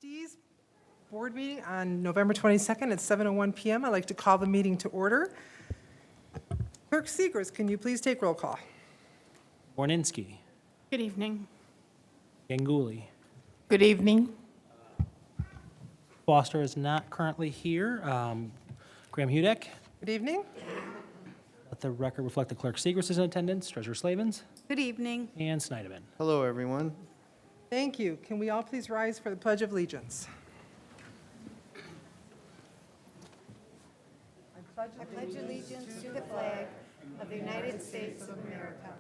Trustees Board meeting on November 22nd at 7:01 PM. I'd like to call the meeting to order. Clerk Segers, can you please take roll call? Borninski, Good evening. Ganguly. Good evening. Foster is not currently here. Graham Hudek. Good evening. Let the record reflect the clerk Segers is in attendance, Treasurer Slavens, Good evening. and Snyderman. Hello, everyone. Thank you. Can we all please rise for the Pledge of Allegiance? I pledge allegiance to the flag of the United States of America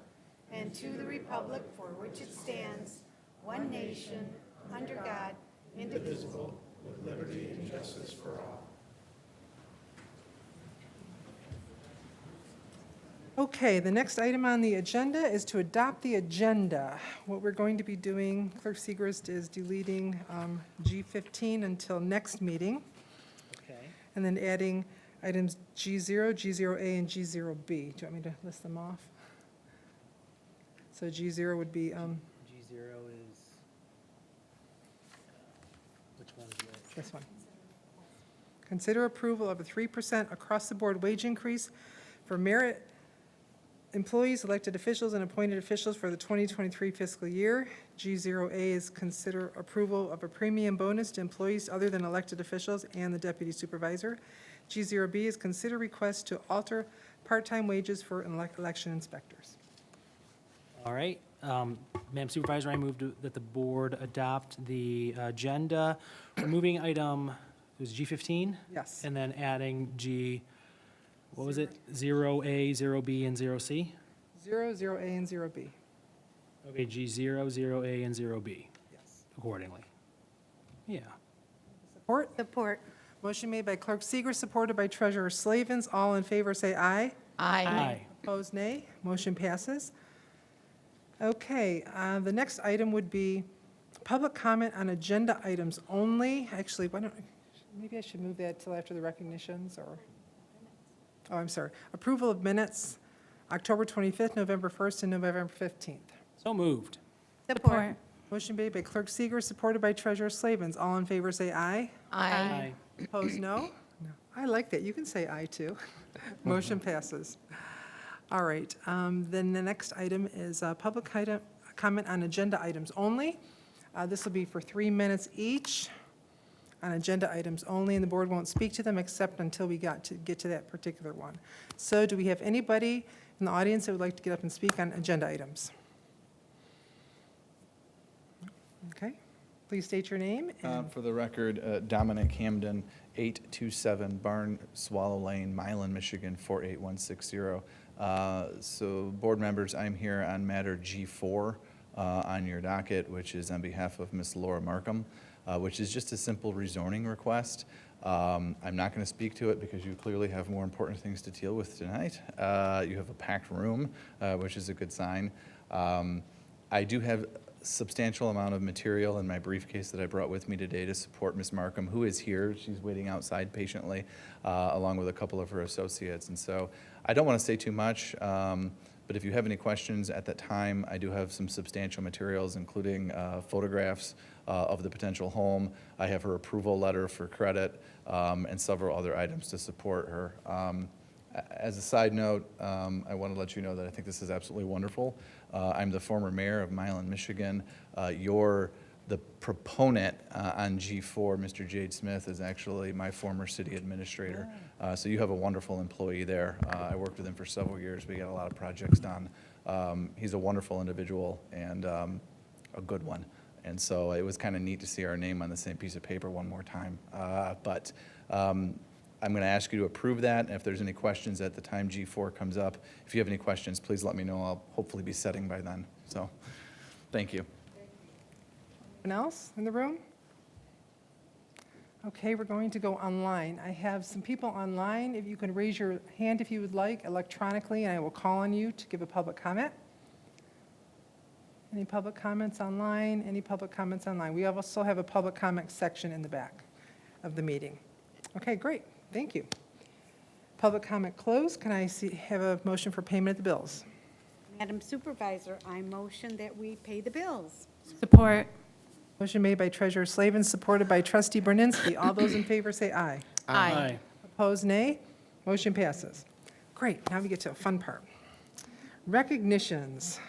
and to the republic for which it stands, one nation, under God, indivisible, with liberty and justice for all. Okay, the next item on the agenda is to adopt the agenda. What we're going to be doing, Clerk Segers, is deleting G15 until next meeting, Okay. and then adding items G0, G0A, and G0B. Do you want me to list them off? So G0 would be, G0 is, which one's which? this one. Consider approval of a 3% across-the-board wage increase for merit employees, elected officials, and appointed officials for the 2023 fiscal year. G0A is consider approval of a premium bonus to employees other than elected officials and the deputy supervisor. G0B is consider request to alter part-time wages for election inspectors. All right. Madam Supervisor, I move that the board adopt the agenda, removing item, it was G15? Yes. And then adding G, what was it? 0A, 0B, and 0C? 0, 0A, and 0B. Okay, G0, 0A, and 0B Yes. accordingly. Yeah. Support? Support. Motion made by Clerk Seeger, supported by Treasurer Slavens. All in favor, say aye. Aye. Opposed, nay. Motion passes. Okay, the next item would be public comment on agenda items only. Actually, maybe I should move that till after the recognitions, or, oh, I'm sorry. Approval of minutes, October 25th, November 1st, and November 15th. So moved. Support. Motion made by Clerk Seeger, supported by Treasurer Slavens. All in favor, say aye. Aye. Opposed, no? No. I like that. You can say aye, too. Motion passes. All right, then the next item is public comment on agenda items only. This will be for 3 minutes each on agenda items only, and the board won't speak to them except until we get to that particular one. So do we have anybody in the audience that would like to get up and speak on agenda items? Okay, please state your name. And For the record, Dominic Hamden, 827 Barn Swallow Lane, Milan, Michigan, 48160. So, board members, I'm here on matter G4 on your docket, which is on behalf of Ms. Laura Markham, which is just a simple rezoning request. I'm not going to speak to it because you clearly have more important things to deal with tonight. You have a packed room, which is a good sign. I do have substantial amount of material in my briefcase that I brought with me today to support Ms. Markham, who is here. She's waiting outside patiently, along with a couple of her associates. And so I don't want to say too much, but if you have any questions at that time, I do have some substantial materials, including photographs of the potential home. I have her approval letter for credit, and several other items to support her. As a side note, I want to let you know that I think this is absolutely wonderful. I'm the former mayor of Milan, Michigan. The proponent on G4, Mr. Jade Smith, is actually my former city administrator. So you have a wonderful employee there. I worked with him for several years. We got a lot of projects done. He's a wonderful individual and a good one. And so it was kind of neat to see our name on the same piece of paper one more time. But I'm going to ask you to approve that, and if there's any questions at the time G4 comes up, if you have any questions, please let me know. I'll hopefully be setting by then. So, thank you. anyone else in the room? Okay, we're going to go online. I have some people online. If you can raise your hand if you would like electronically, and I will call on you to give a public comment. Any public comments online? Any public comments online? We also have a public comment section in the back of the meeting. Okay, great. Thank you. Public comment closed. Can I have a motion for payment of the bills? Madam Supervisor, I motion that we pay the bills. Support. Motion made by Treasurer Slavin, supported by Trustee Borninski. All those in favor say aye. Aye. Opposed, nay. Motion passes. Great, now we get to a fun part. Recognitions.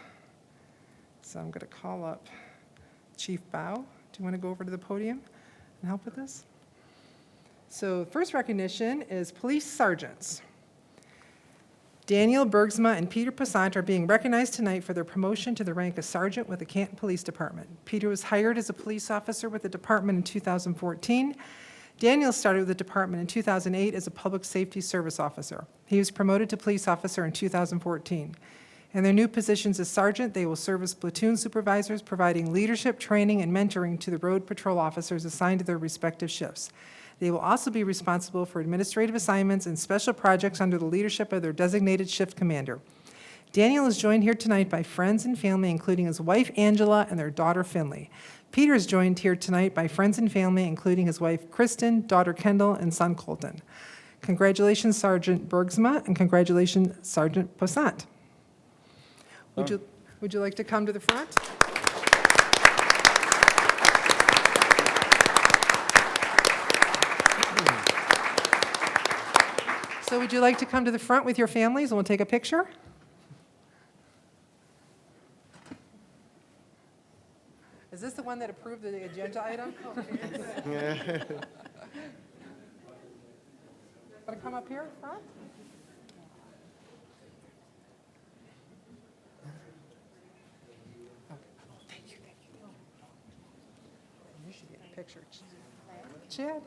So I'm going to call up Chief Bao. Do you want to go over to the podium and help with this? So first recognition is police sergeants. Daniel Bergsma and Peter Passant are being recognized tonight for their promotion to the rank of sergeant with the Canton Police Department. Peter was hired as a police officer with the department in 2014. Daniel started with the department in 2008 as a public safety service officer. He was promoted to police officer in 2014. In their new positions as sergeant, they will serve as platoon supervisors, providing leadership, training, and mentoring to the road patrol officers assigned to their respective shifts. They will also be responsible for administrative assignments and special projects under the leadership of their designated shift commander. Daniel is joined here tonight by friends and family, including his wife Angela and their daughter Finley. Peter is joined here tonight by friends and family, including his wife Kristen, daughter Kendall, and son Colton. Congratulations, Sergeant Bergsma, and congratulations, Sergeant Passant. Would you like to come to the front? So would you like to come to the front with your families and we'll take a picture? Is this the one that approved the agenda item? Want to come up here front? Thank you. You should get a picture. Chad,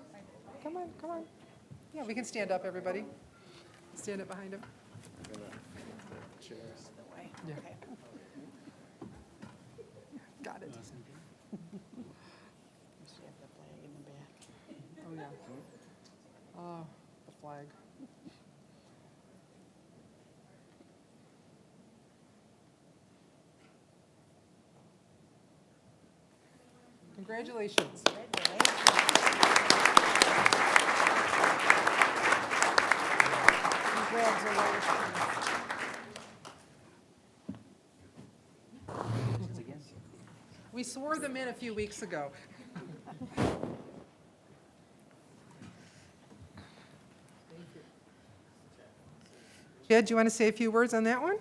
come on. Yeah, we can stand up, everybody. Stand up behind him. Yeah. Got it. Oh, yeah. Oh, the flag. Congratulations. We swore them in a few weeks ago. Jed, do you want to say a few words on that one?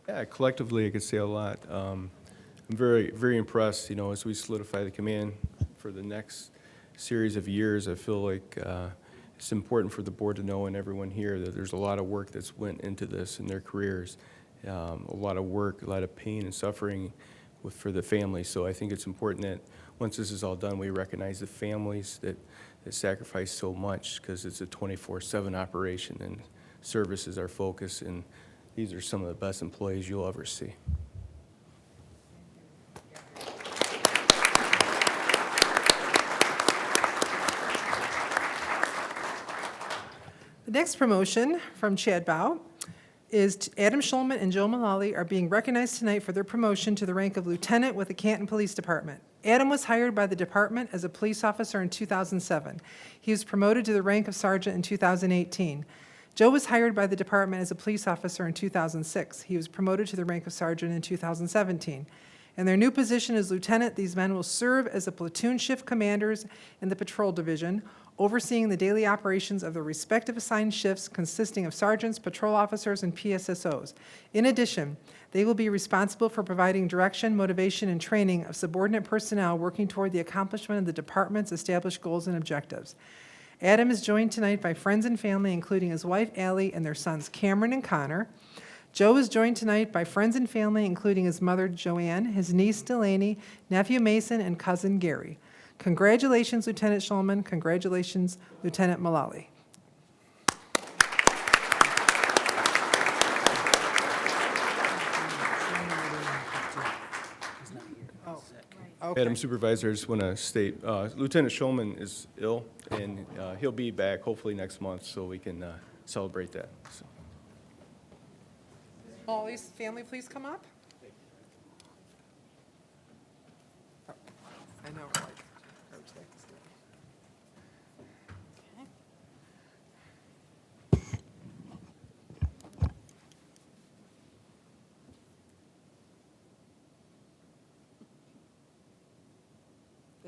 Yeah, collectively, I could say a lot. I'm very, very impressed, as we solidify the command for the next series of years. I feel like it's important for the board to know and everyone here that there's a lot of work that's went into this in their careers. A lot of work, a lot of pain and suffering for the families. So I think it's important that once this is all done, we recognize the families that sacrifice so much, because it's a 24/7 operation and service is our focus, and these are some of the best employees you'll ever see. The next promotion from Chad Bao is Adam Schulman and Joe Mullally are being recognized tonight for their promotion to the rank of lieutenant with the Canton Police Department. Adam was hired by the department as a police officer in 2007. He was promoted to the rank of sergeant in 2018. Joe was hired by the department as a police officer in 2006. He was promoted to the rank of sergeant in 2017. In their new position as lieutenant, these men will serve as the platoon shift commanders in the patrol division, overseeing the daily operations of their respective assigned shifts consisting of sergeants, patrol officers, and PSSOs. In addition, they will be responsible for providing direction, motivation, and training of subordinate personnel working toward the accomplishment of the department's established goals and objectives. Adam is joined tonight by friends and family, including his wife, Allie, and their sons, Cameron and Connor. Joe is joined tonight by friends and family, including his mother, Joanne, his niece, Delaney, nephew, Mason, and cousin, Gary. Congratulations, Lieutenant Schulman. Congratulations, Lieutenant Mullally. Okay. Madam Supervisor, I just want to state, Lieutenant Schulman is ill, and he'll be back hopefully next month, so we can celebrate that. So. Mullally's family, please come up. Oh, I know, like, I would like to see it.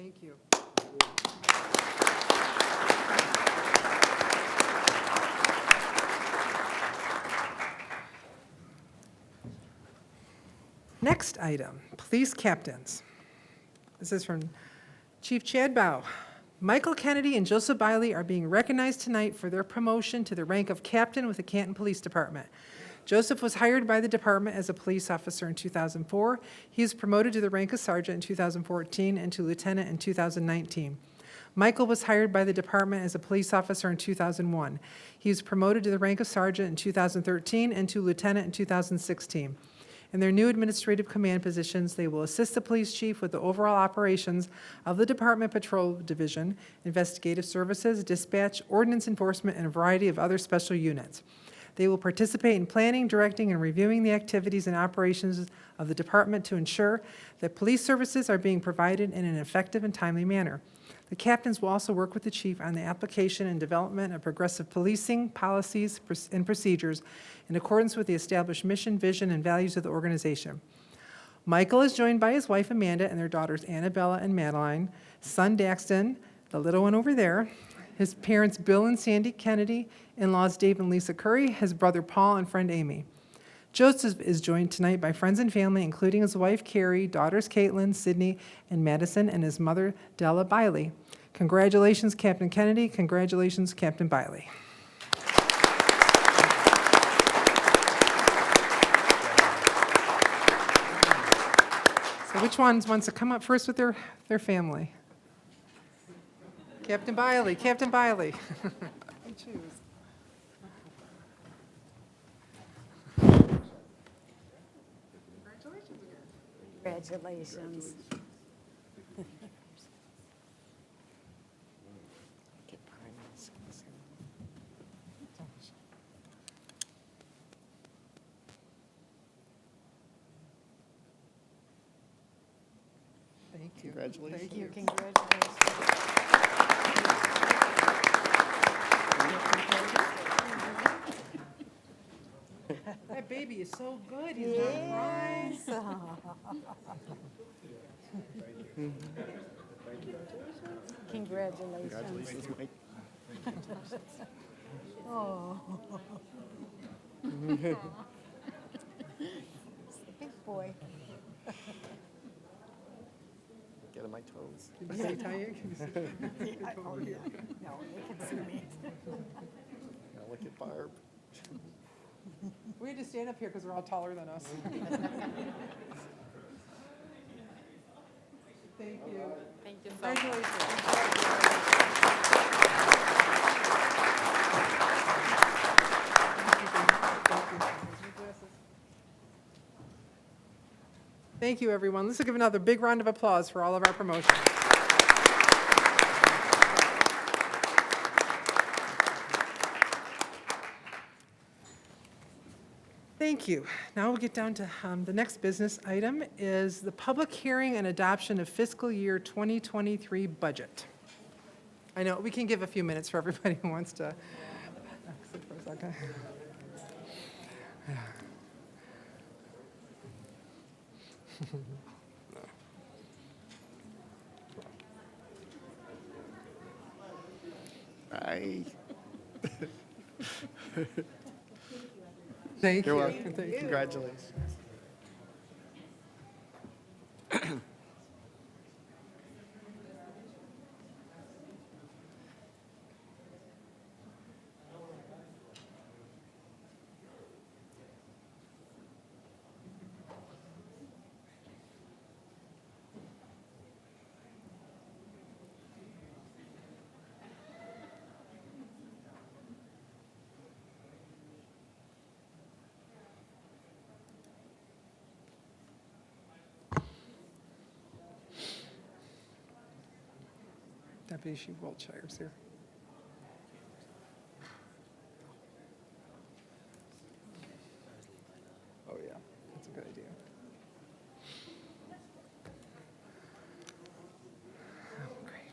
Thank you. Next item, police captains. This is from Chief Chad Bow. Michael Kennedy and Joseph Biley are being recognized tonight for their promotion to the rank of captain with the Canton Police Department. Joseph was hired by the department as a police officer in 2004. He was promoted to the rank of sergeant in 2014 and to lieutenant in 2019. Michael was hired by the department as a police officer in 2001. He was promoted to the rank of sergeant in 2013 and to lieutenant in 2016. In their new administrative command positions, they will assist the police chief with the overall operations of the Department Patrol Division, investigative services, dispatch, ordinance enforcement, and a variety of other special units. They will participate in planning, directing, and reviewing the activities and operations of the department to ensure that police services are being provided in an effective and timely manner. The captains will also work with the chief on the application and development of progressive policing policies and procedures in accordance with the established mission, vision, and values of the organization. Michael is joined by his wife Amanda and their daughters Annabella and Madeline, son Daxton, the little one over there, his parents Bill and Sandy Kennedy, in-laws Dave and Lisa Curry, his brother Paul, and friend Amy. Joseph is joined tonight by friends and family, including his wife Carrie, daughters Caitlin, Sydney, and Madison, and his mother Della Biley. Congratulations, Captain Kennedy. Congratulations, Captain Biley. So which ones wants to come up first with their family? Captain Biley, Captain Biley. You choose. Congratulations. Thank you. Congratulations. Thank you. Congratulations. That baby is so good. He's not crying. Congratulations. Oh. It's the big boy. Get on my toes. Can you say Taya? Can you say- Oh, yeah. No, they can see me. Now look at Barb. We had to stand up here because they're all taller than us. Thank you. Thank you so much. Congratulations. Thank you, everyone. Let's give another big round of applause for all of our promotions. Thank you. Now we'll get down to the next business item is the public hearing and adoption of fiscal year 2023 budget. I know, we can give a few minutes for everybody who wants to sit for a second. Hi. Thank You're you. welcome. Thank you. Congratulations. Deputy Chief Wiltshire's here. Oh, yeah, that's a good idea. Oh, great.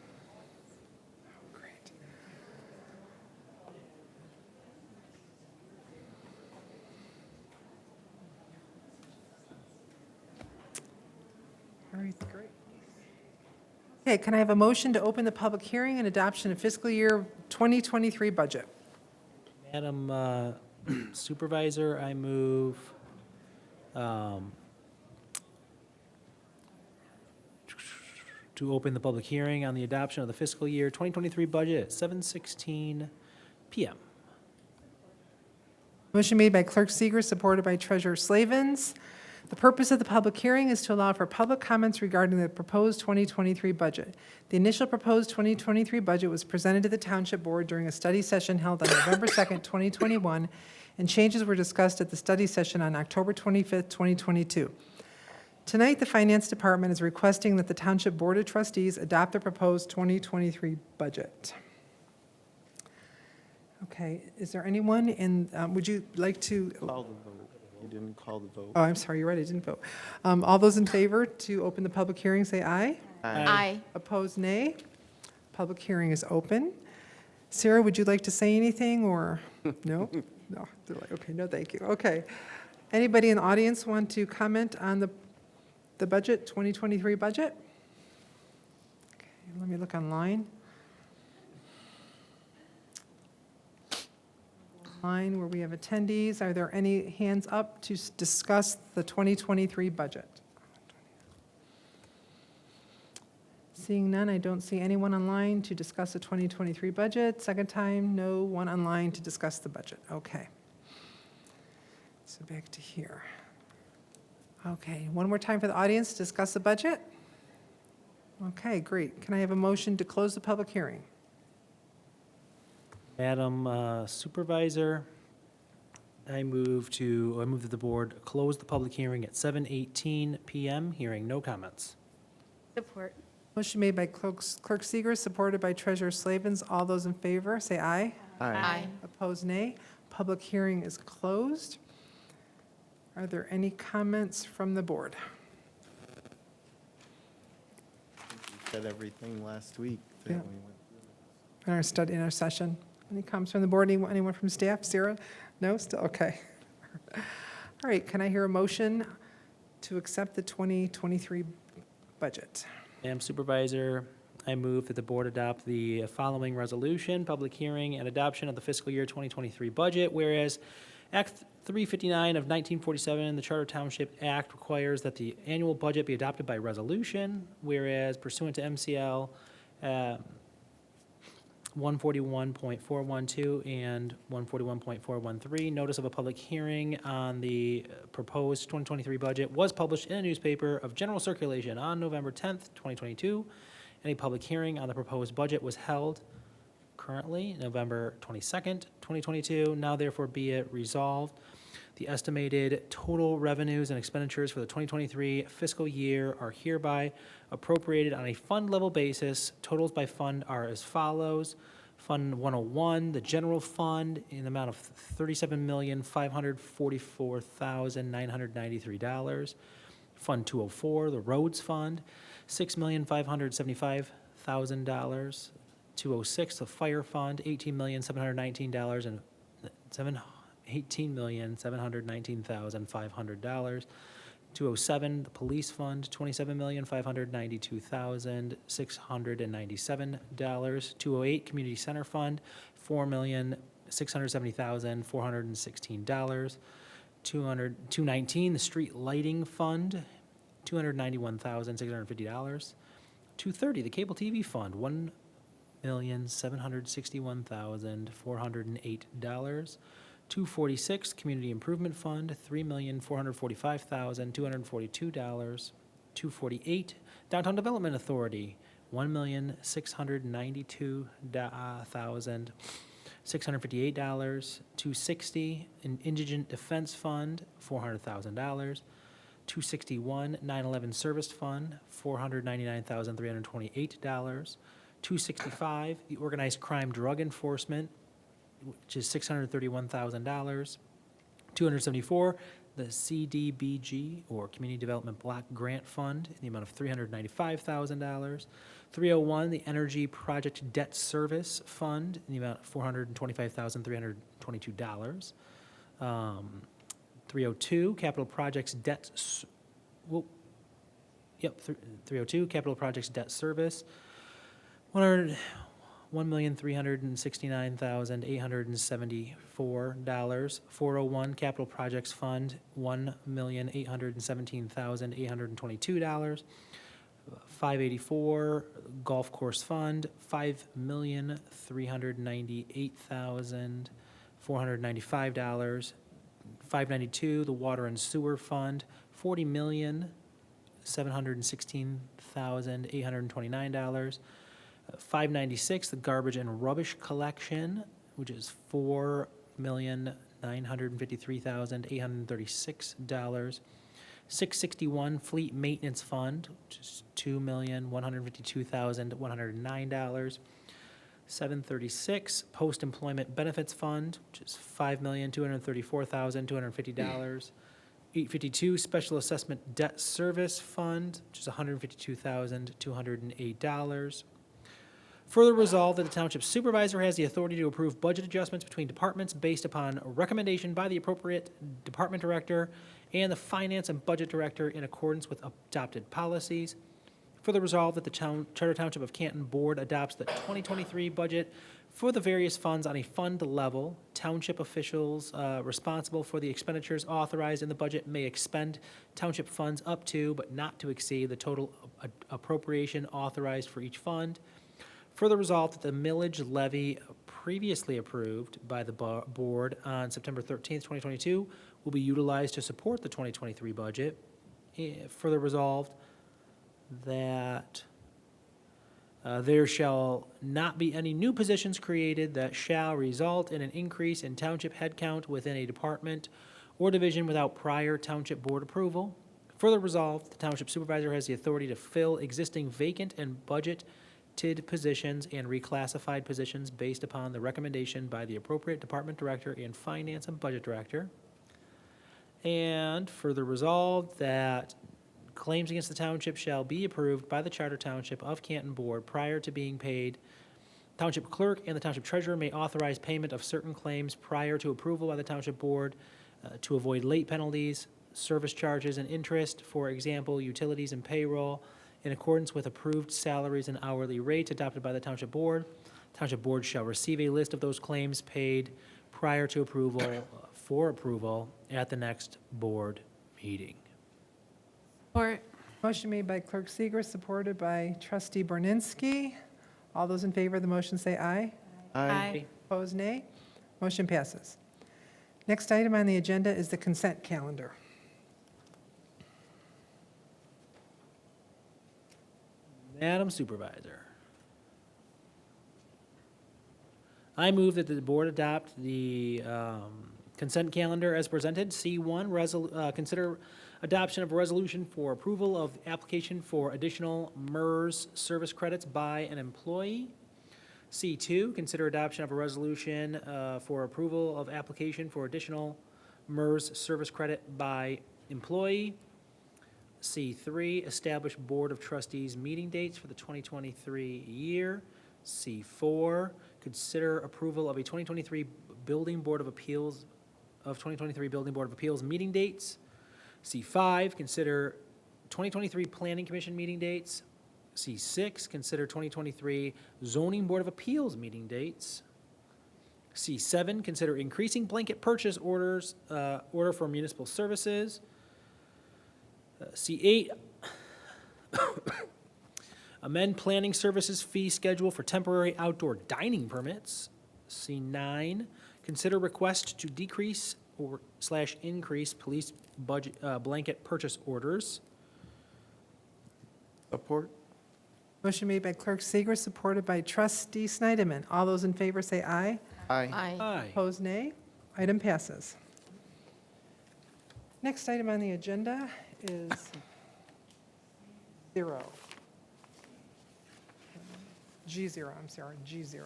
Oh, great. All right, great. Okay, can I have a motion to open the public hearing and adoption of fiscal year 2023 budget? Madam Supervisor, I move to open the public hearing on the adoption of the fiscal year 2023 budget at 7:16 PM. Motion made by Clerk Seeger, supported by Treasurer Slavens. The purpose of the public hearing is to allow for public comments regarding the proposed 2023 budget. The initial proposed 2023 budget was presented to the Township Board during a study session held on November 2nd, 2021, and changes were discussed at the study session on October 25th, 2022. Tonight, the Finance Department is requesting that the Township Board of Trustees adopt the proposed 2023 budget. Okay, is there anyone in, would you like to? Call the vote. You didn't call the vote. Oh, I'm sorry, you're right, I didn't vote. All those in favor to open the public hearing, say aye. Aye. Opposed, nay. Public hearing is open. Sarah, would you like to say anything, or, no? No, they're like, okay, no, thank you, okay. Anybody in the audience want to comment on the budget, 2023 budget? Okay, let me look online. Line where we have attendees. Are there any hands up to discuss the 2023 budget? Seeing none, I don't see anyone online to discuss the 2023 budget. Second time, no one online to discuss the budget. Okay. So back to here. Okay, one more time for the audience to discuss the budget. Okay, great. Can I have a motion to close the public hearing? Madam Supervisor, I move that the board close the public hearing at 7:18 PM, hearing no comments. Support. Motion made by Clerk Seeger, supported by Treasurer Slavens. All those in favor, say aye. Aye. Opposed, nay. Public hearing is closed. Are there any comments from the board? We said everything last week. that Yeah. we went In our session? Any comments from the board? Anyone from staff? Sarah? No, still, okay. All right, can I hear a motion to accept the 2023 budget? Madam Supervisor, I move that the board adopt the following resolution, public hearing and adoption of the fiscal year 2023 budget, whereas Act 359 of 1947, the Charter Township Act, requires that the annual budget be adopted by resolution, whereas pursuant to MCL 141.412 and 141.413, notice of a public hearing on the proposed 2023 budget was published in a newspaper of general circulation on November 10th, 2022. And a public hearing on the proposed budget was held currently, November 22nd, 2022. Now therefore be it resolved, the estimated total revenues and expenditures for the 2023 fiscal year are hereby appropriated on a fund level basis. Totals by fund are as follows. Fund 101, the general fund, in the amount of $37,544,993. Fund 204, the roads fund, $6,575,000. 206, the fire fund, $18,719,500. 207, the police fund, $27,592,697. 208, community center fund, $4,670,416. 219, the street lighting fund, $291,650. 230, the cable TV fund, $1,761,408. 246, Community Improvement Fund, $3,445,242. 248, Downtown Development Authority, $1,692,658. 260, Indigent Defense Fund, $400,000. 261, 9/11 Service Fund, $499,328. 265, the Organized Crime Drug Enforcement, which is $631,000. 274, the CDBG, or Community Development Block Grant Fund, in the amount of $395,000. 301, the Energy Project Debt Service Fund, in the amount of $425,322. 302, Capital Projects Debt, Yep, 302, capital projects debt service, $1,369,874. 401, capital projects fund, $1,817,822. 584, golf course fund, $5,398,495. 592, the water and sewer fund, $40,716,829. 596, the garbage and rubbish collection, which is $4,953,836. 661, fleet maintenance fund, which is $2,152,109. 736, post-employment benefits fund, which is $5,234,250. 852, special assessment debt service fund, which is $152,208. Further resolved that the township supervisor has the authority to approve budget adjustments between departments based upon a recommendation by the appropriate department director and the finance and budget director in accordance with adopted policies. Further resolved that the Charter Township of Canton Board adopts the 2023 budget for the various funds on a fund level. Township officials responsible for the expenditures authorized in the budget may expend township funds up to, but not to exceed, the total appropriation authorized for each fund. Further resolved that the millage levy previously approved by the board on September 13th, 2022 will be utilized to support the 2023 budget. Further resolved that there shall not be any new positions created that shall result in an increase in township headcount within a department or division without prior township board approval. Further resolved, the township supervisor has the authority to fill existing vacant and budgeted positions and reclassified positions based upon the recommendation by the appropriate department director and finance and budget director. And further resolved that claims against the township shall be approved by the Charter Township of Canton Board prior to being paid. Township clerk and the township treasurer may authorize payment of certain claims prior to approval by the township board to avoid late penalties, service charges, and interest, for example, utilities and payroll, in accordance with approved salaries and hourly rates adopted by the township board. Township board shall receive a list of those claims paid prior to approval, for approval at the next board meeting. Support. Motion made by Clerk Seeger, supported by Trustee Borninski. All those in favor of the motion say aye. Aye. Opposed, nay. Motion passes. Next item on the agenda is the consent calendar. Madam Supervisor. I move that the board adopt the consent calendar as presented. C1, consider adoption of a resolution for approval of application for additional MERS service credits by an employee. C2, consider adoption of a resolution for approval of application for additional MERS service credit by employee. C3, establish Board of Trustees meeting dates for the 2023 year. C4, consider approval of a 2023 Building Board of Appeals, meeting dates. C5, consider 2023 Planning Commission meeting dates. C6, consider 2023 Zoning Board of Appeals meeting dates. C7, consider increasing blanket purchase orders, order for municipal services. C8, amend planning services fee schedule for temporary outdoor dining permits. C9, consider request to decrease or / increase police budget, blanket purchase orders. Support? Motion made by Clerk Seeger, supported by Trustee Snyderman. All those in favor say aye. Aye. Aye. Aye. Opposed, nay. Item passes. Next item on the agenda is 0. G0, I'm sorry, G0.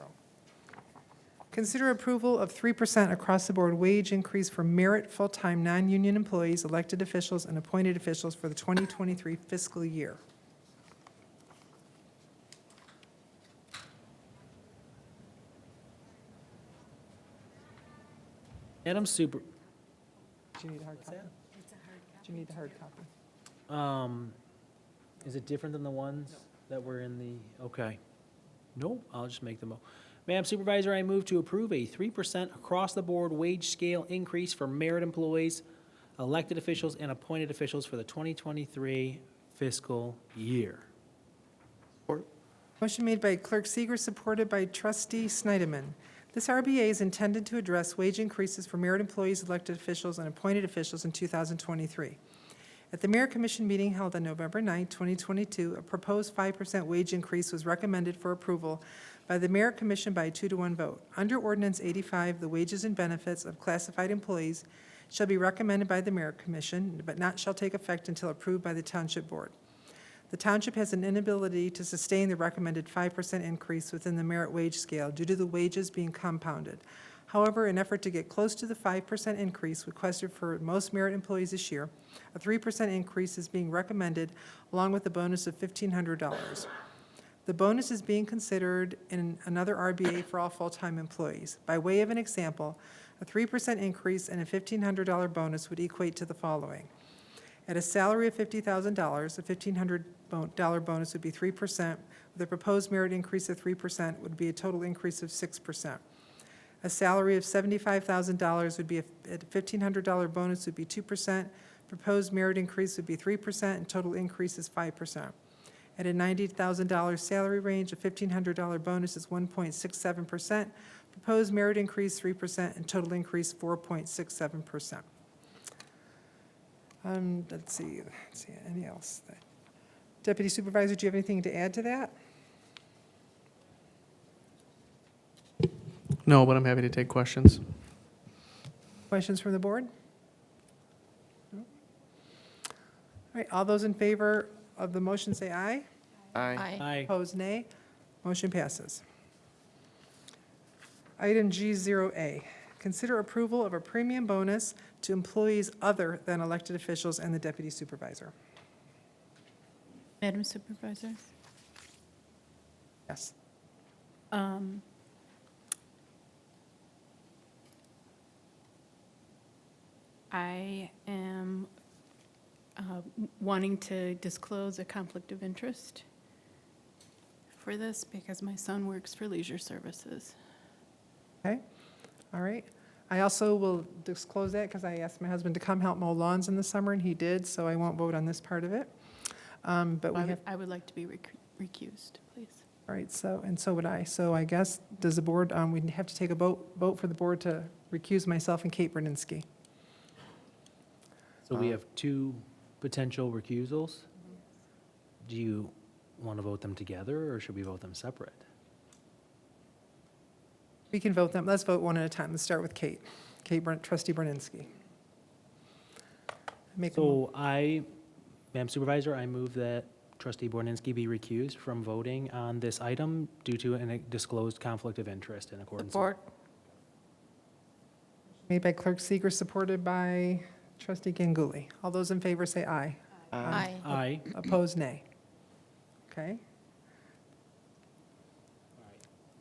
Consider approval of 3% across-the-board wage increase for merit full-time non-union employees, elected officials, and appointed officials for the 2023 fiscal year. Madam Super, Do you need a hard copy? Do you need a hard copy? Is it different than the ones that were in the, okay. Nope, I'll just make them. Madam Supervisor, I move to approve a 3% across-the-board wage scale increase for merit employees, elected officials, and appointed officials for the 2023 fiscal year. Motion made by Clerk Seeger, supported by Trustee Snyderman. This RBA is intended to address wage increases for merit employees, elected officials, and appointed officials in 2023. At the Merit Commission meeting held on November 9, 2022, a proposed 5% wage increase was recommended for approval by the Merit Commission by a 2-to-1 vote. Under Ordinance 85, the wages and benefits of classified employees shall be recommended by the Merit Commission, but not shall take effect until approved by the Township Board. The township has an inability to sustain the recommended 5% increase within the merit wage scale due to the wages being compounded. However, in effort to get close to the 5% increase requested for most merit employees this year, a 3% increase is being recommended along with a bonus of $1,500. The bonus is being considered in another RBA for all full-time employees. By way of an example, a 3% increase and a $1,500 bonus would equate to the following. At a salary of $50,000, a $1,500 bonus would be 3%. With a proposed merit increase of 3% would be a total increase of 6%. A salary of $75,000 would be a $1,500 bonus would be 2%. Proposed merit increase would be 3%, and total increase is 5%. At a $90,000 salary range, a $1,500 bonus is 1.67%. Proposed merit increase 3%, and total increase 4.67%. Let's see, any else? Deputy Supervisor, do you have anything to add to that? No, but I'm happy to take questions. Questions from the board? No? All right, all those in favor of the motion say aye. Aye. Aye. Opposed, nay. Motion passes. Item G0A, consider approval of a premium bonus to employees other than elected officials and the deputy supervisor. Madam Supervisor? Yes. I am wanting to disclose a conflict of interest for this because my son works for Leisure Services. Okay, all right. I also will disclose that because I asked my husband to come help mow lawns in the summer, and he did, so I won't vote on this part of it. But we have, I would like to be recused, please. all right, so, and so would I. So I guess, does the board, we'd have to take a vote for the board to recuse myself and Kate Berninsky. So we have two potential recusals. Do you want to vote them together, or should we vote them separate? We can vote them, let's vote one at a time. Let's start with Kate. Trustee Berninsky. So Madam Supervisor, I move that Trustee Borninski be recused from voting on this item due to a disclosed conflict of interest in accordance. Support. Made by Clerk Seeger, supported by Trustee Ganguly. All those in favor say aye. Aye. Aye. Opposed, nay. Okay.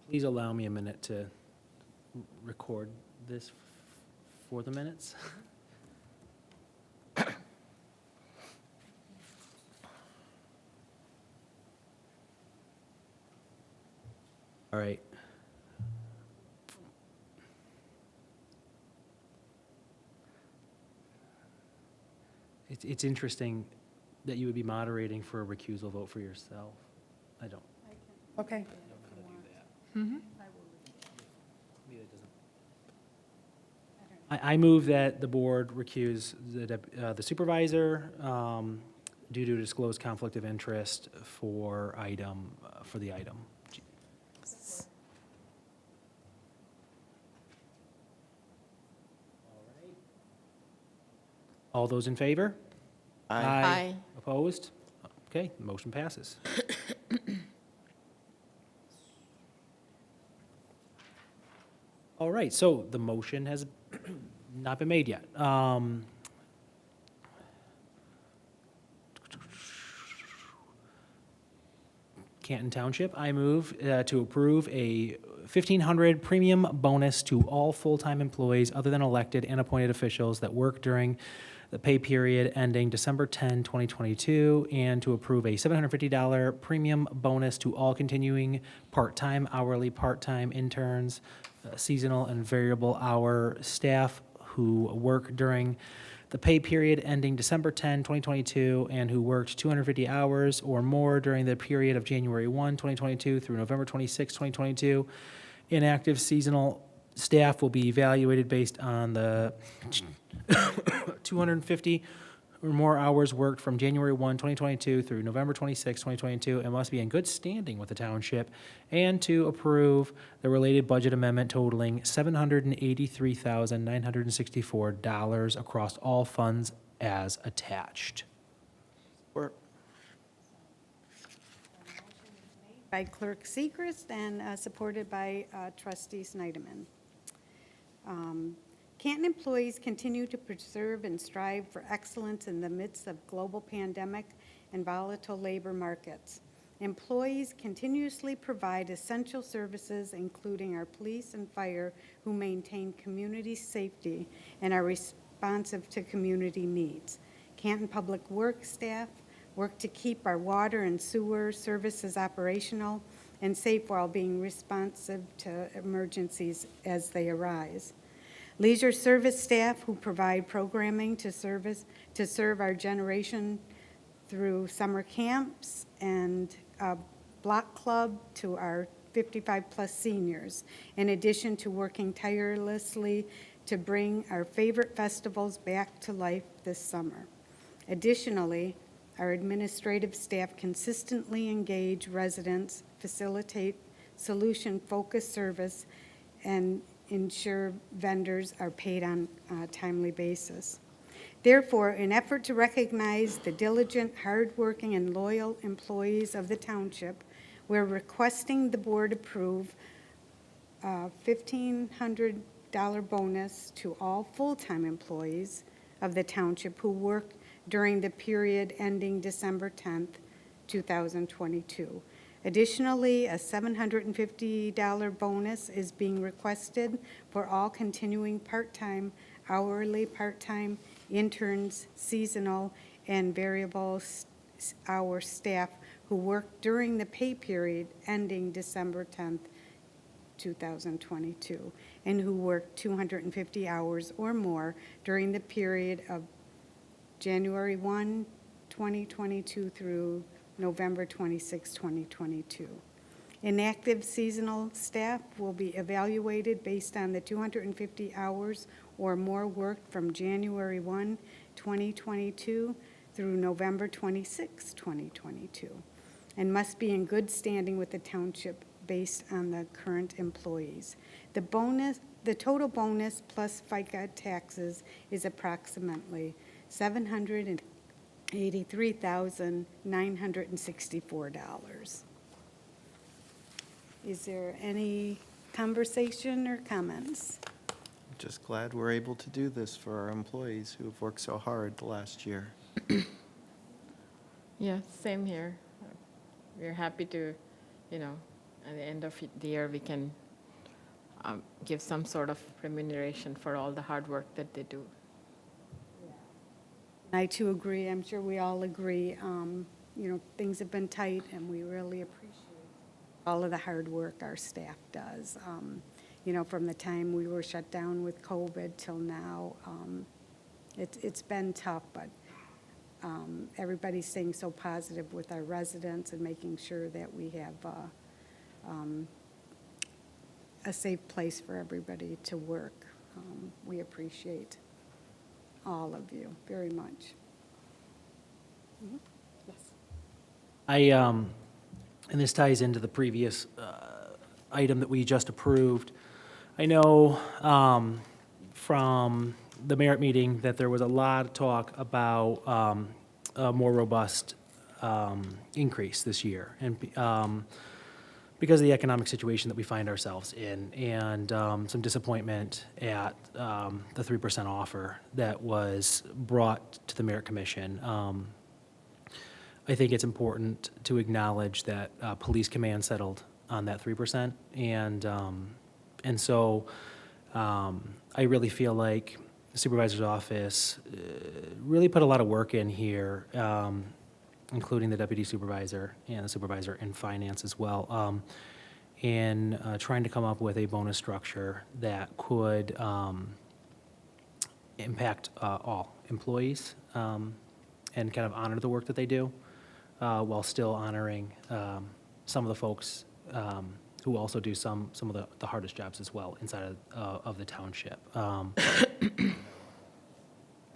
Please allow me a minute to record this for the minutes. All right. It's interesting that you would be moderating for a recusal vote for yourself. I don't. Okay. I move that the board recuse the supervisor due to disclosed conflict of interest for the item. All those in favor? Aye. Opposed? Okay, the motion passes. All right, so the motion has not been made yet. Canton Township, I move to approve a $1,500 premium bonus to all full-time employees other than elected and appointed officials that work during the pay period ending December 10, 2022, and to approve a $750 premium bonus to all continuing part-time, hourly, part-time interns, seasonal and variable hour staff who work during the pay period ending December 10, 2022, and who worked 250 hours or more during the period of January 1, 2022 through November 26, 2022. Inactive seasonal staff will be evaluated based on the 250 or more hours worked from January 1, 2022 through November 26, 2022, and must be in good standing with the township, and to approve the related budget amendment totaling $783,964 across all funds as attached. Or, By Clerk Sechrist and supported by Trustee Snyderman. Canton employees continue to preserve and strive for excellence in the midst of global pandemic and volatile labor markets. Employees continuously provide essential services, including our police and fire, who maintain community safety and are responsive to community needs. Canton Public Works staff work to keep our water and sewer services operational and safe while being responsive to emergencies as they arise. Leisure service staff who provide programming to serve our generation through summer camps and a block club to our 55-plus seniors, in addition to working tirelessly to bring our favorite festivals back to life this summer. Additionally, our administrative staff consistently engage residents, facilitate solution-focused service, and ensure vendors are paid on a timely basis. Therefore, in effort to recognize the diligent, hardworking, and loyal employees of the township, we're requesting the board approve a $1,500 bonus to all full-time employees of the township who work during the period ending December 10th, 2022. Additionally, a $750 bonus is being requested for all continuing part-time, hourly part-time, interns, seasonal, and variable hour staff who work during the pay period ending December 10th, 2022, and who work 250 hours or more during the period of January 1, 2022 through November 26, 2022. Inactive seasonal staff will be evaluated based on the 250 hours or more worked from January 1, 2022 through November 26, 2022, and must be in good standing with the township based on the current employees. The total bonus plus FICA taxes is approximately $783,964. Is there any conversation or comments? just glad we're able to do this for our employees who have worked so hard the last year. Yeah, same here. We're happy to, at the end of the year, we can give some sort of remuneration for all the hard work that they do. I too agree. I'm sure we all agree. Things have been tight, and we really appreciate all of the hard work our staff does. From the time we were shut down with COVID till now, it's been tough, but everybody's staying so positive with our residents and making sure that we have a safe place for everybody to work. We appreciate all of you very much. Mhm. Yes. And this ties into the previous item that we just approved. I know from the merit meeting that there was a lot of talk about a more robust increase this year, and because of the economic situation that we find ourselves in, and some disappointment at the 3% offer that was brought to the Merit Commission. I think it's important to acknowledge that Police Command settled on that 3%, and so I really feel like supervisor's office really put a lot of work in here, including the deputy supervisor and the supervisor in finance as well, in trying to come up with a bonus structure that could impact all employees and kind of honor the work that they do while still honoring some of the folks who also do some of the hardest jobs as well inside of the township.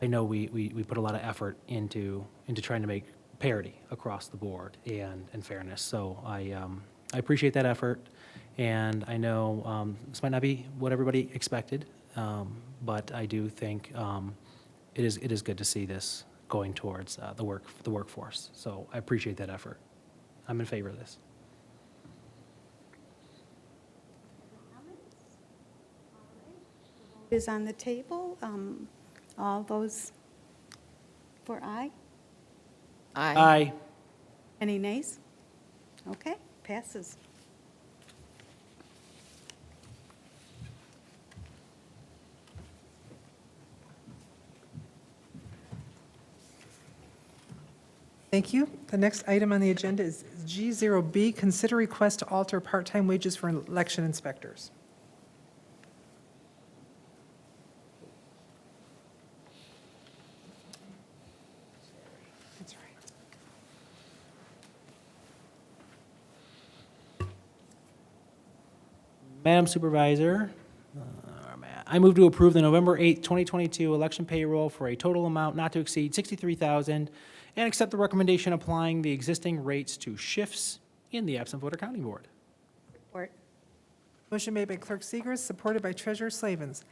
I know we put a lot of effort into trying to make parity across the board and fairness. So I appreciate that effort, and I know this might not be what everybody expected, but I do think it is good to see this going towards the workforce. So I appreciate that effort. I'm in favor of this. Is on the table. All those for aye? Aye. Any nays? Okay, passes. Thank you. The next item on the agenda is G0B, consider request to alter part-time wages for election inspectors. That's right. Madam Supervisor, I move to approve the November 8th, 2022 election payroll for a total amount not to exceed $63,000 and accept the recommendation applying the existing rates to shifts in the absent voter counting board. Support. Motion made by Clerk Segris, supported by Treasurer Slavens.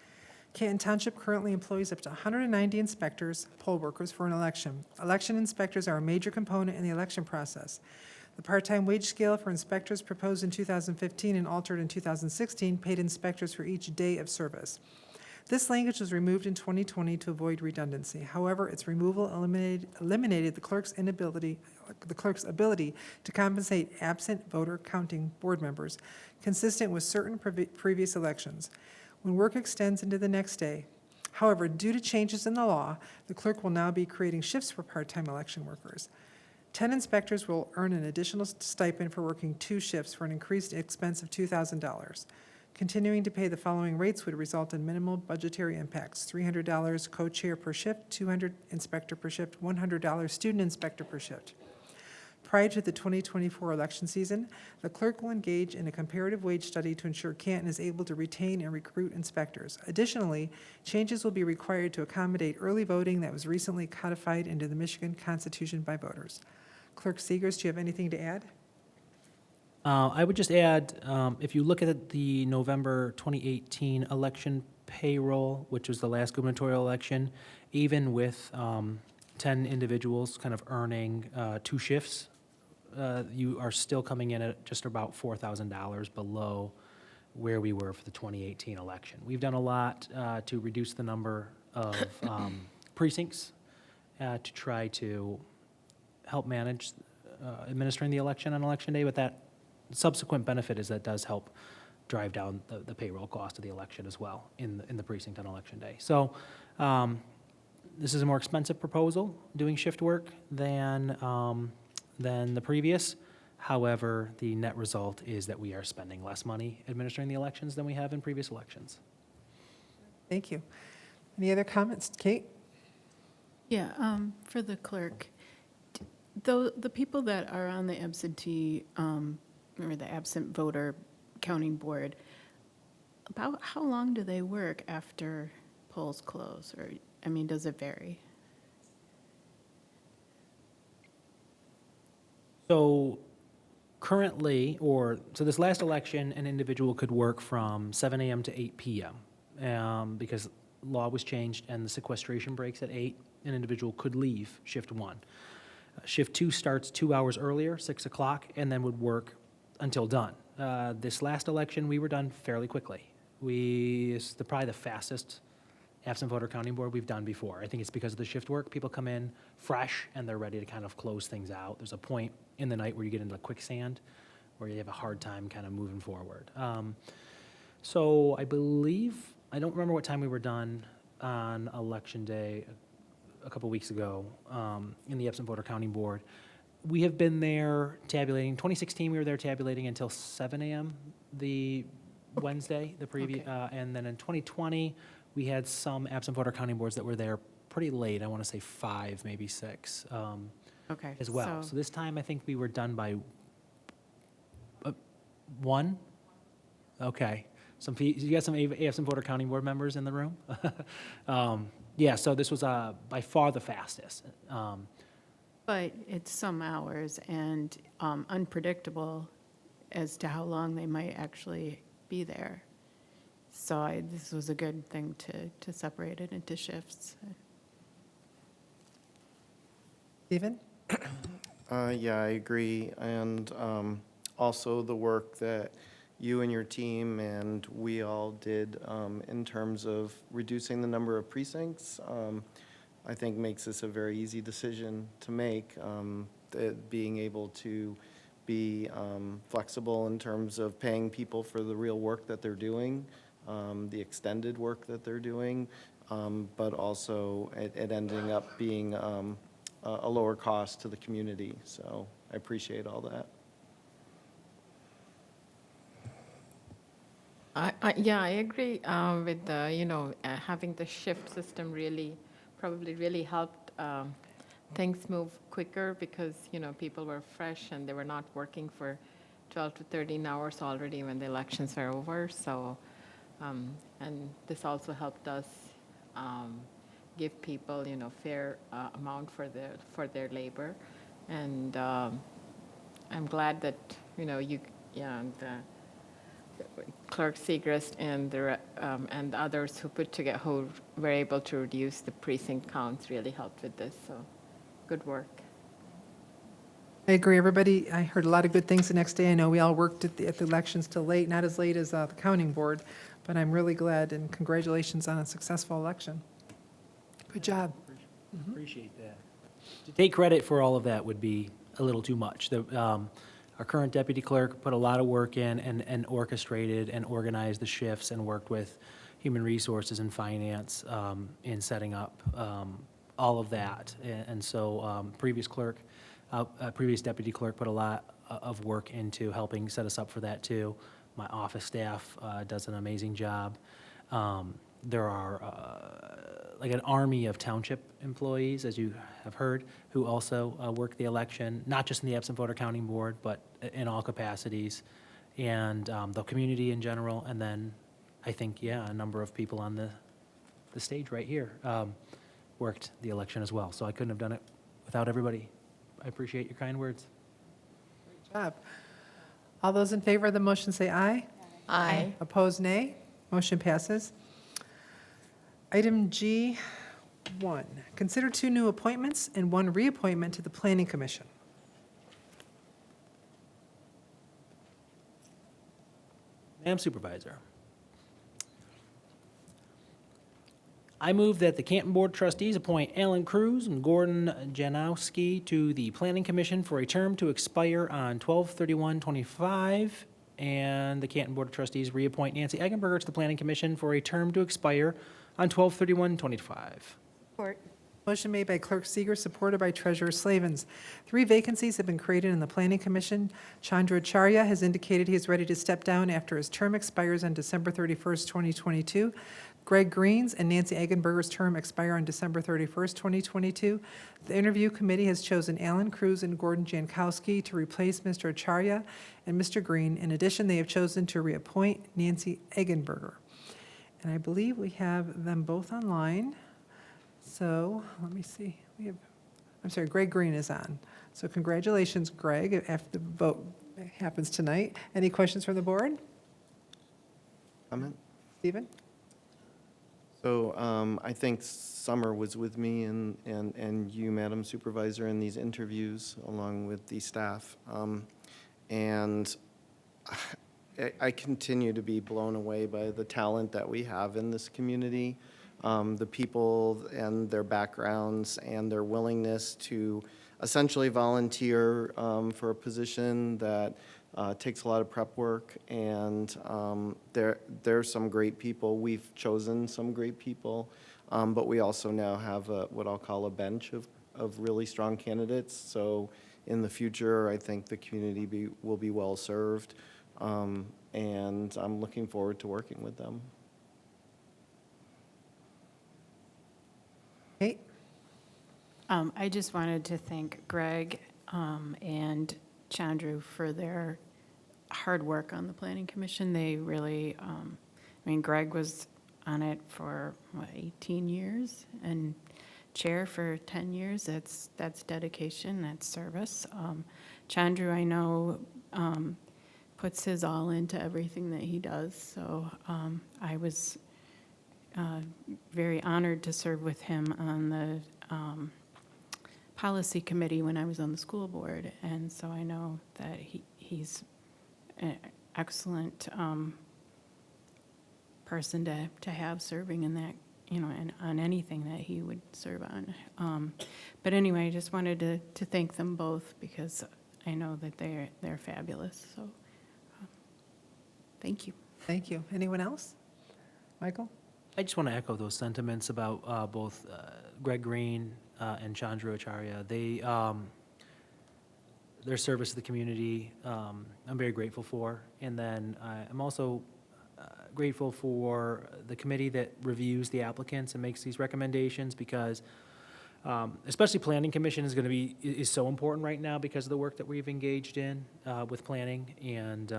Canton Township currently employs up to 190 inspectors, poll workers, for an election. Election inspectors are a major component in the election process. The part-time wage scale for inspectors proposed in 2015 and altered in 2016 paid inspectors for each day of service. This language was removed in 2020 to avoid redundancy. However, its removal eliminated the clerk's ability to compensate absent voter counting board members, consistent with certain previous elections, when work extends into the next day. However, due to changes in the law, the clerk will now be creating shifts for part-time election workers. 10 inspectors will earn an additional stipend for working 2 shifts for an increased expense of $2,000. Continuing to pay the following rates would result in minimal budgetary impacts: $300 co-chair per shift, $200 inspector per shift, $100 student inspector per shift. Prior to the 2024 election season, the clerk will engage in a comparative wage study to ensure Canton is able to retain and recruit inspectors. Additionally, changes will be required to accommodate early voting that was recently codified into the Michigan Constitution by voters. Clerk Segers, do you have anything to add? I would just add, if you look at the November 2018 election payroll, which was the last gubernatorial election, even with 10 individuals kind of earning 2 shifts, you are still coming in at just about $4,000 below where we were for the 2018 election. We've done a lot to reduce the number of precincts to try to help manage administering the election on election day, but that subsequent benefit is that does help drive down the payroll cost of the election as well in the precinct on election day. So this is a more expensive proposal, doing shift work, than the previous. However, the net result is that we are spending less money administering the elections than we have in previous elections. Thank you. Any other comments? Kate? Yeah, for the clerk, the people that are on the absentee, or the absent voter counting board, about how long do they work after polls close? Or, I mean, does it vary? So currently, so this last election, an individual could work from 7 a.m. to 8 p.m. Because law was changed and the sequestration breaks at 8, an individual could leave shift 1. Shift 2 starts 2 hours earlier, 6 o'clock, and then would work until done. This last election, we were done fairly quickly. It's probably the fastest absent voter counting board we've done before. I think it's because of the shift work. People come in fresh and they're ready to kind of close things out. There's a point in the night where you get into quicksand, where you have a hard time kind of moving forward. So I believe, I don't remember what time we were done on Election Day a couple weeks ago in the absent voter counting board. We have been there tabulating. 2016, we were there tabulating until 7 a.m. the Wednesday, the previous, and then in 2020, we had some absent voter counting boards that were there pretty late. I want to say 5, maybe 6 Okay. as well. So this time, I think we were done by 1. Okay. You got some absent voter counting board members in the room? Yeah, so this was by far the fastest. But it's some hours and unpredictable as to how long they might actually be there. So this was a good thing to separate it into shifts. Stephen? Yeah, I agree. And also the work that you and your team and we all did in terms of reducing the number of precincts, I think makes this a very easy decision to make. That being able to be flexible in terms of paying people for the real work that they're doing, the extended work that they're doing, but also it ending up being a lower cost to the community. So I appreciate all that. Yeah, I agree with the, having the shift system probably really helped things move quicker because, people were fresh and they were not working for 12 to 13 hours already when the elections were over. So, and this also helped us give people, fair amount for their labor. And I'm glad that, and Clerk Segrist and the others who were able to reduce the precinct counts really helped with this. So, good work. I agree. I heard a lot of good things the next day. I know we all worked at the elections till late, not as late as the counting board, but I'm really glad and congratulations on a successful election. Good job. Appreciate that. To take credit for all of that would be a little too much. Our current deputy clerk put a lot of work in and orchestrated and organized the shifts and worked with human resources and finance in setting up all of that. And so previous deputy clerk put a lot of work into helping set us up for that too. My office staff does an amazing job. There are like an army of township employees, as you have heard, who also work the election, not just in the absent voter counting board, but in all capacities, and the community in general. And then I think, a number of people on the stage right here worked the election as well. So I couldn't have done it without everybody. I appreciate your kind words. Good job. All those in favor of the motion say aye. Aye. Opposed, nay. Motion passes. Item G1, consider 2 new appointments and 1 reappointment to the Planning Commission. Madam Supervisor, I move that the Canton Board of Trustees appoint Alan Cruz and Gordon Janowski to the Planning Commission for a term to expire on 12/31/25, and the Canton Board of Trustees reappoint Nancy Eggenberger to the Planning Commission for a term to expire on 12/31/25. Support. Motion made by Clerk Seeger, supported by Treasurer Slavens. 3 vacancies have been created in the Planning Commission. Chandra Acharya has indicated he is ready to step down after his term expires on December 31st, 2022. Greg Green's and Nancy Eggenberger's term expire on December 31st, 2022. The interview committee has chosen Alan Cruz and Gordon Jankowski to replace Mr. Acharya and Mr. Green. In addition, they have chosen to reappoint Nancy Eggenberger. And I believe we have them both online. So, let me see. Greg Green is on. So congratulations, Greg, if the vote happens tonight. Any questions from the board? Comment? Stephen? So I think Summer was with me and you, Madam Supervisor, in these interviews along with the staff. And I continue to be blown away by the talent that we have in this community, the people and their backgrounds and their willingness to essentially volunteer for a position that takes a lot of prep work. And there's some great people. We've chosen some great people But we also now have what I'll call a bench of really strong candidates. So in the future, I think the community will be well-served, and I'm looking forward to working with them. Kate? I just wanted to thank Greg and Chandru for their hard work on the Planning Commission. They really, Greg was on it for, 18 years, and chair for 10 years. That's dedication, that's service. Chandru, I know, puts his all into everything that he does, so I was very honored to serve with him on the policy committee when I was on the school board, and so I know that he's an excellent person to have serving in that, and on anything that he would serve on. But anyway, I just wanted to thank them both because I know that they're fabulous, so thank you. Thank you. Anyone else? Michael? I just want to echo those sentiments about both Greg Green and Chandru Acharya. Their service to the community, I'm very grateful for. And then I'm also grateful for the committee that reviews the applicants and makes these recommendations because especially Planning Commission is so important right now because of the work that we've engaged in with planning and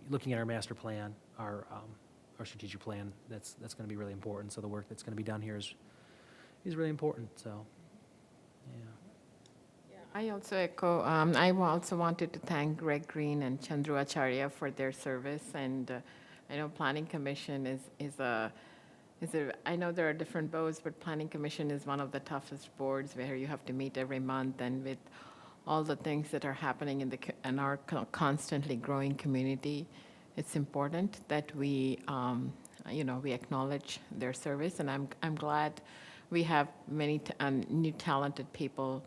looking at our master plan, our strategic plan. That's going to be really important. So the work that's going to be done here is really important. So, yeah. I also echo, I also wanted to thank Greg Green and Chandru Acharya for their service. And I know Planning Commission I know there are different boards, but Planning Commission is one of the toughest boards where you have to meet every month. And with all the things that are happening in our constantly growing community, it's important that we acknowledge their service. And I'm glad we have many new talented people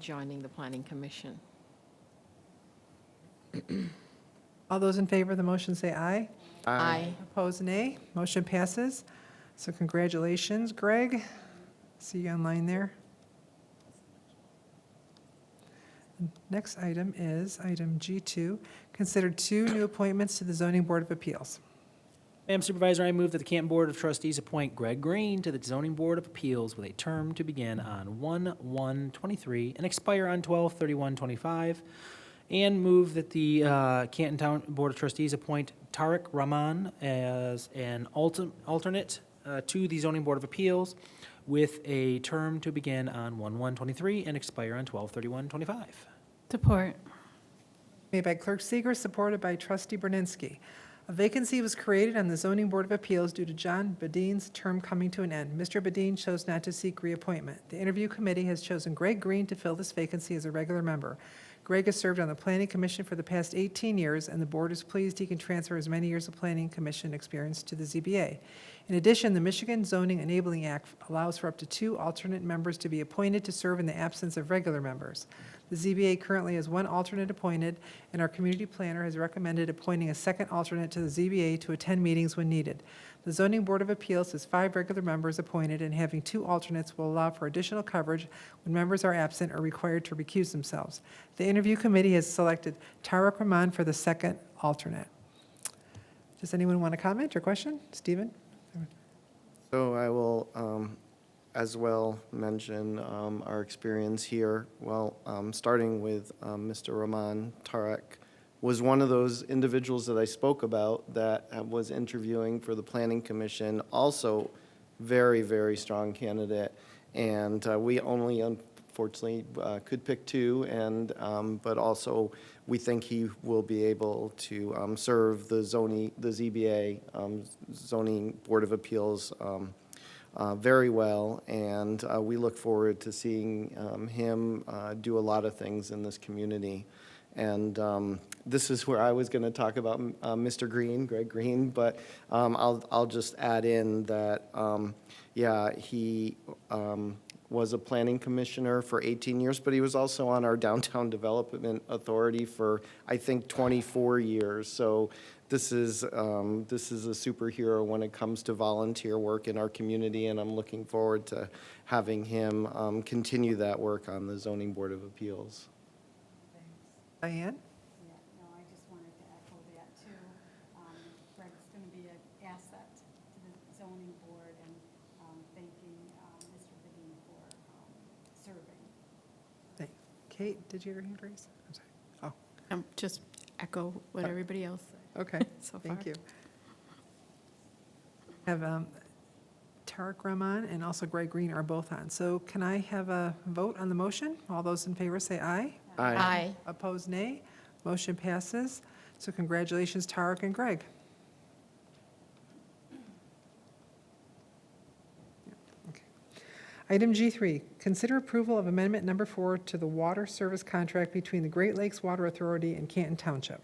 joining the Planning Commission. All those in favor of the motion say aye. Aye. Opposed, nay. Motion passes. So congratulations, Greg. See you online there. Next item is item G2, consider 2 new appointments to the Zoning Board of Appeals. Madam Supervisor, I move that the Canton Board of Trustees appoint Greg Green to the Zoning Board of Appeals with a term to begin on 1/1/23 and expire on 12/31/25, and move that the Canton Town Board of Trustees appoint Tariq Rahman as an alternate to the Zoning Board of Appeals with a term to begin on 1/1/23 and expire on 12/31/25. Support. Made by Clerk Seeger, supported by Trustee Berninski. A vacancy was created on the Zoning Board of Appeals due to John Badin's term coming to an end. Mr. Badin chose not to seek reappointment. The interview committee has chosen Greg Green to fill this vacancy as a regular member. Greg has served on the Planning Commission for the past 18 years, and the board is pleased he can transfer his many years of Planning Commission experience to the ZBA. In addition, the Michigan Zoning Enabling Act allows for up to 2 alternate members to be appointed to serve in the absence of regular members. The ZBA currently has 1 alternate appointed, and our community planner has recommended appointing a second alternate to the ZBA to attend meetings when needed. The Zoning Board of Appeals has 5 regular members appointed, and having 2 alternates will allow for additional coverage when members are absent or required to recuse themselves. The interview committee has selected Tariq Rahman for the second alternate. Does anyone want to comment or question? Stephen? So I will as well mention our experience here. Well, starting with Mr. Rahman, Tariq was one of those individuals that I spoke about that was interviewing for the Planning Commission, also very, very strong candidate. And we only, unfortunately, could pick 2, but also we think he will be able to serve the ZBA, Zoning Board of Appeals, very well, and we look forward to seeing him do a lot of things in this community. And this is where I was going to talk about Mr. Green, Greg Green, but I'll just add in that, he was a planning commissioner for 18 years, but he was also on our Downtown Development Authority for, I think, 24 years. So this is a superhero when it comes to volunteer work in our community, and I'm looking forward to having him continue that work on the Zoning Board of Appeals. Diane? Yeah, no, I just wanted to echo that too. Greg's going to be an asset to the zoning board, and thanking Mr. Bedeen for serving. Kate, did you hear hand raised? I'm sorry. Just echo what everybody else said. Oh, okay, So thank far. you. Have Tarek Rahman and also Greg Green are both on. So can I have a vote on the motion? All those in favor say aye. Aye. Opposed, nay. Motion passes. So congratulations, Tarek and Greg. Okay. Item G3, consider approval of amendment number 4 to the water service contract between the Great Lakes Water Authority and Canton Township.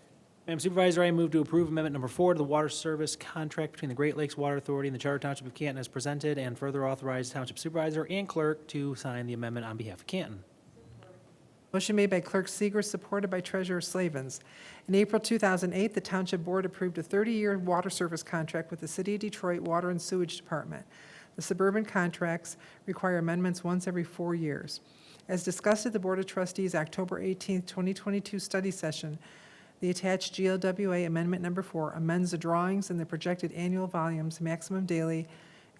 Madam Supervisor, I move to approve amendment number 4 to the water service contract between the Great Lakes Water Authority and the Charter Township of Canton as presented, and further authorize Township Supervisor and Clerk to sign the amendment on behalf of Canton. Motion made by Clerk Seeger, supported by Treasurer Slavens. In April 2008, the Township Board approved a 30-year water service contract with the City of Detroit Water and Sewage Department. The suburban contracts require amendments once every 4 years. As discussed at the Board of Trustees' October 18, 2022 study session, the attached GLWA Amendment Number 4 amends the drawings and the projected annual volumes, maximum daily,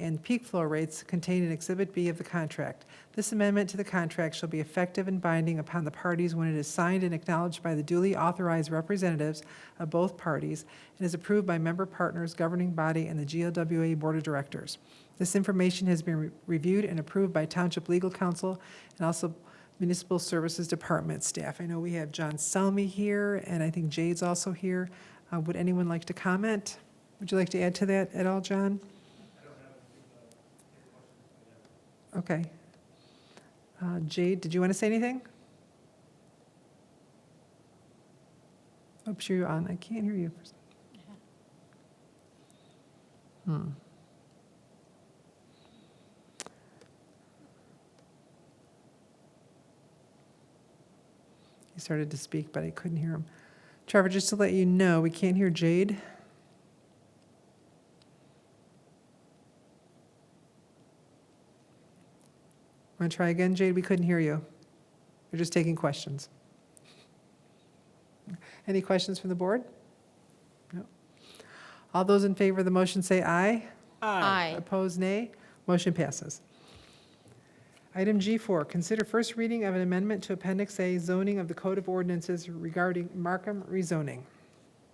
and peak flow rates contained in Exhibit B of the contract. This amendment to the contract shall be effective and binding upon the parties when it is signed and acknowledged by the duly authorized representatives of both parties and is approved by member partners, governing body, and the GLWA Board of Directors. This information has been reviewed and approved by Township Legal Counsel and also Municipal Services Department staff. I know we have John Selmy here, and I think Jade's also here. Would anyone like to comment? Would you like to add to that at all, John? Okay. Jade, did you want to say anything? Oh, sure you're on. I can't hear you. He started to speak, but I couldn't hear him. Trevor, just to let you know, we can't hear Jade. Want to try again, Jade? We couldn't hear you. We're just taking questions. Any questions from the board? No. All those in favor of the motion say aye. Aye. Opposed, nay. Motion passes. Item G4, consider first reading of an amendment to Appendix A zoning of the Code of Ordinances regarding Markham rezoning.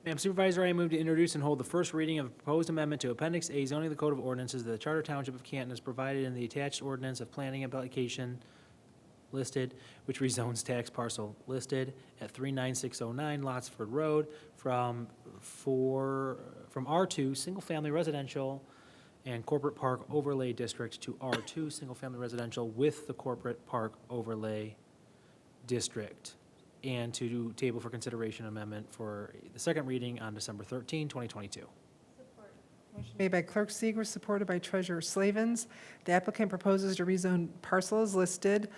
Madam Supervisor, I move to introduce and hold the first reading of a proposed amendment to Appendix A zoning of the Code of Ordinances of the Charter Township of Canton as provided in the attached ordinance of planning application listed, which rezones tax parcel listed at 39609 Lotsford Road from R2, single-family residential and corporate park overlay district to R2, single-family residential with the corporate park overlay district, and to do table for consideration amendment for the second reading on December 13, 2022. Made by Clerk Seeger, supported by Treasurer Slavens. The applicant proposes to rezone parcels listed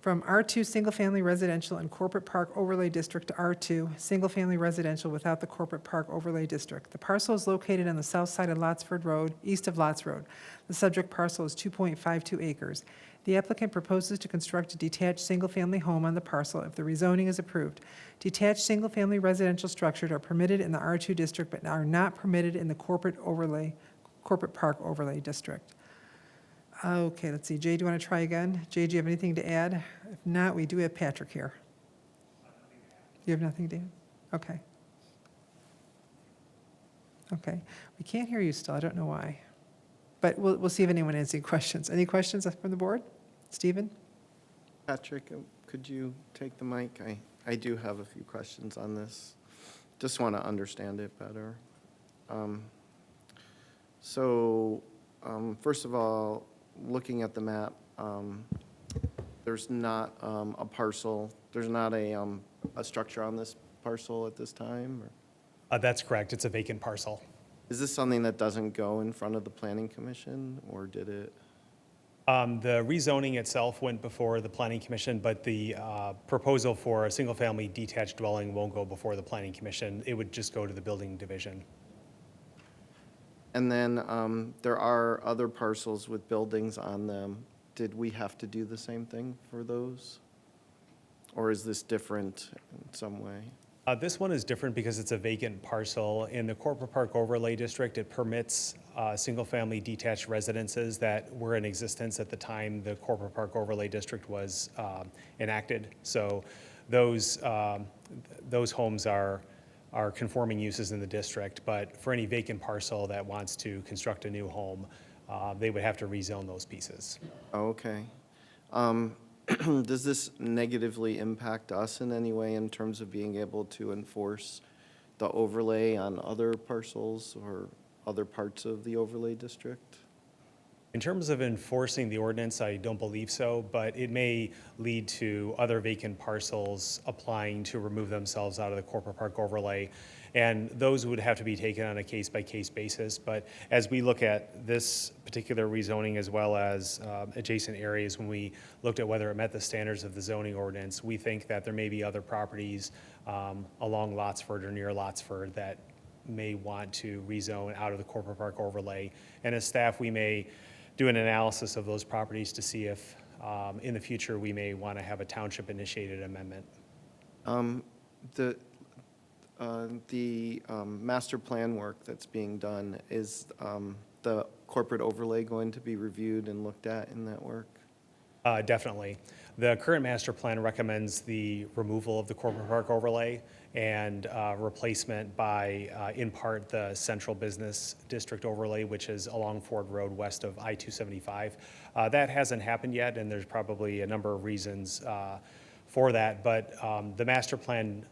from R2 Single-Family Residential and Corporate Park Overlay District to R2 Single-Family Residential without the Corporate Park Overlay District. The parcel is located on the south side of Lotsford Road, east of Lots Road. The subject parcel is 2.52 acres. The applicant proposes to construct a detached single-family home on the parcel if the rezoning is approved. Detached single-family residential structures are permitted in the R2 district but are not permitted in the Corporate Park Overlay District. Okay, let's see. Jay, do you want to try again? Jay, do you have anything to add? If not, we do have Patrick here. You have nothing to add? Okay. Okay. We can't hear you still. I don't know why. But we'll see if anyone has any questions. Any questions from the board? Stephen? Patrick, could you take the mic? I do have a few questions on this. Just want to understand it better. First of all, looking at the map, there's not a parcel, there's not a structure on this parcel at this time? Or That's correct. It's a vacant parcel. is this something that doesn't go in front of the planning commission, or did it? The rezoning itself went before the planning commission, but the proposal for a single-family detached dwelling won't go before the planning commission. It would just go to the building division. And then there are other parcels with buildings on them. Did we have to do the same thing for those? Or is this different in some way? This one is different because it's a vacant parcel. In the Corporate Park Overlay District, it permits single-family detached residences that were in existence at the time the Corporate Park Overlay District was enacted. So those homes are conforming uses in the district, but for any vacant parcel that wants to construct a new home, they would have to rezone those pieces. Okay. Does this negatively impact us in any way in terms of being able to enforce the overlay on other parcels or other parts of the overlay district? In terms of enforcing the ordinance, I don't believe so, but it may lead to other vacant parcels applying to remove themselves out of the corporate park overlay. And those would have to be taken on a case-by-case basis. But as we look at this particular rezoning as well as adjacent areas, when we looked at whether it met the standards of the zoning ordinance, we think that there may be other properties along Lotsford or near Lotsford that may want to rezone out of the corporate park overlay. And as staff, we may do an analysis of those properties to see if in the future we may want to have a township-initiated amendment. The master plan work that's being done, is the corporate overlay going to be reviewed and looked at in that work? Definitely. The current master plan recommends the removal of the corporate park overlay and replacement by, in part, the central business district overlay, which is along Ford Road west of I-275. That hasn't happened yet, and there's probably a number of reasons for that. But the master plan,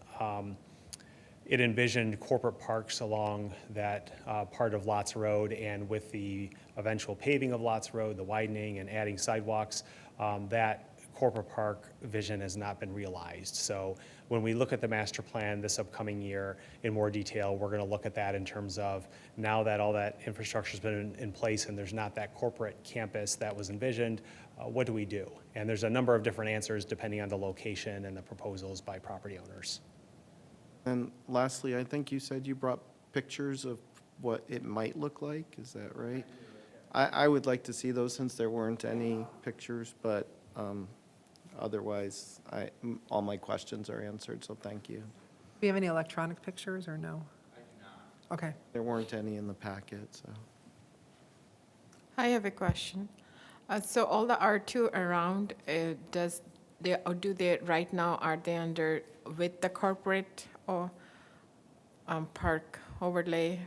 it envisioned corporate parks along that part of Lots Road, and with the eventual paving of Lots Road, the widening and adding sidewalks, that corporate park vision has not been realized. So when we look at the master plan this upcoming year in more detail, we're going to look at that in terms of now that all that infrastructure's been in place and there's not that corporate campus that was envisioned, what do we do? And there's a number of different answers depending on the location and the proposals by property owners. And lastly, I think you said you brought pictures of what it might look like, is that right? I would like to see those since there weren't any pictures, but otherwise, all my questions are answered, so thank you. Do you have any electronic pictures or no? I do not. Okay. There weren't any in the packet, so. I have a question. So all the R2 around, do they, right now, are they under, with the corporate or park overlay?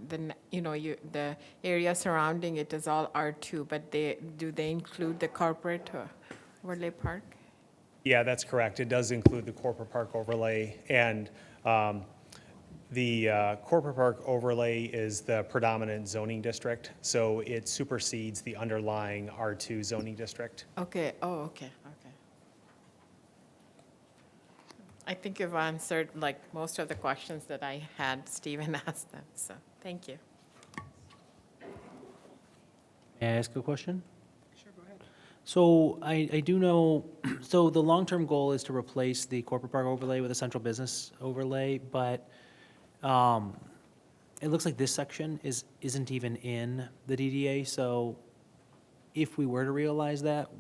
The area surrounding it is all R2, but do they include the corporate overlay park? Yeah, that's correct. It does include the corporate park overlay, and the corporate park overlay is the predominant zoning district, so it supersedes the underlying R2 zoning district. Okay, okay. I think you've answered like most of the questions that I had. Stephen asked them, so thank you. May I ask a question? Sure, go ahead. So I do know, so the long-term goal is to replace the corporate park overlay with a central business overlay, but it looks like this section isn't even in the DDA, so if we were to realize that,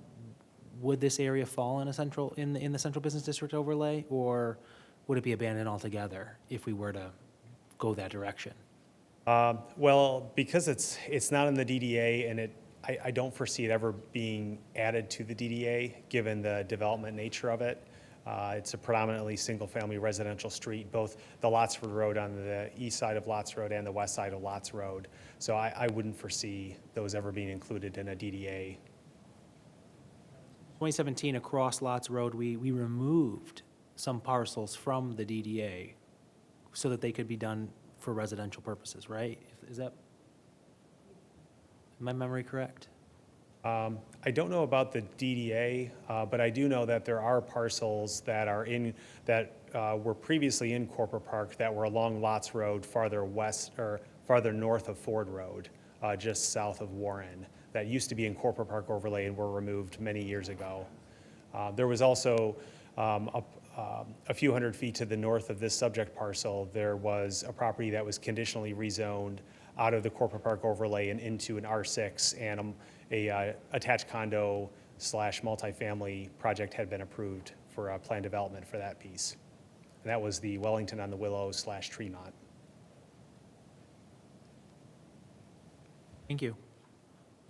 would this area fall in in the central business district overlay, or would it be abandoned altogether if we were to go that direction? Well, because it's not in the DDA, and I don't foresee it ever being added to the DDA, given the development nature of it. It's a predominantly single-family residential street, both the Lotsford Road on the east side of Lots Road and the west side of Lots Road. So I wouldn't foresee those ever being included in a DDA. 2017, across Lots Road, we removed some parcels from the DDA so that they could be done for residential purposes, right? Is that my memory correct? I don't know about the DDA, but I do know that there are parcels that were previously in Corporate Park that were along Lots Road farther west or farther north of Ford Road, just south of Warren, that used to be in Corporate Park overlay and were removed many years ago. There was also a few hundred feet to the north of this subject parcel, there was a property that was conditionally rezoned out of the Corporate Park overlay and into an R6, and a attached condo / multifamily project had been approved for planned development for that piece. And that was the Wellington on the Willow / Tremont. Thank you.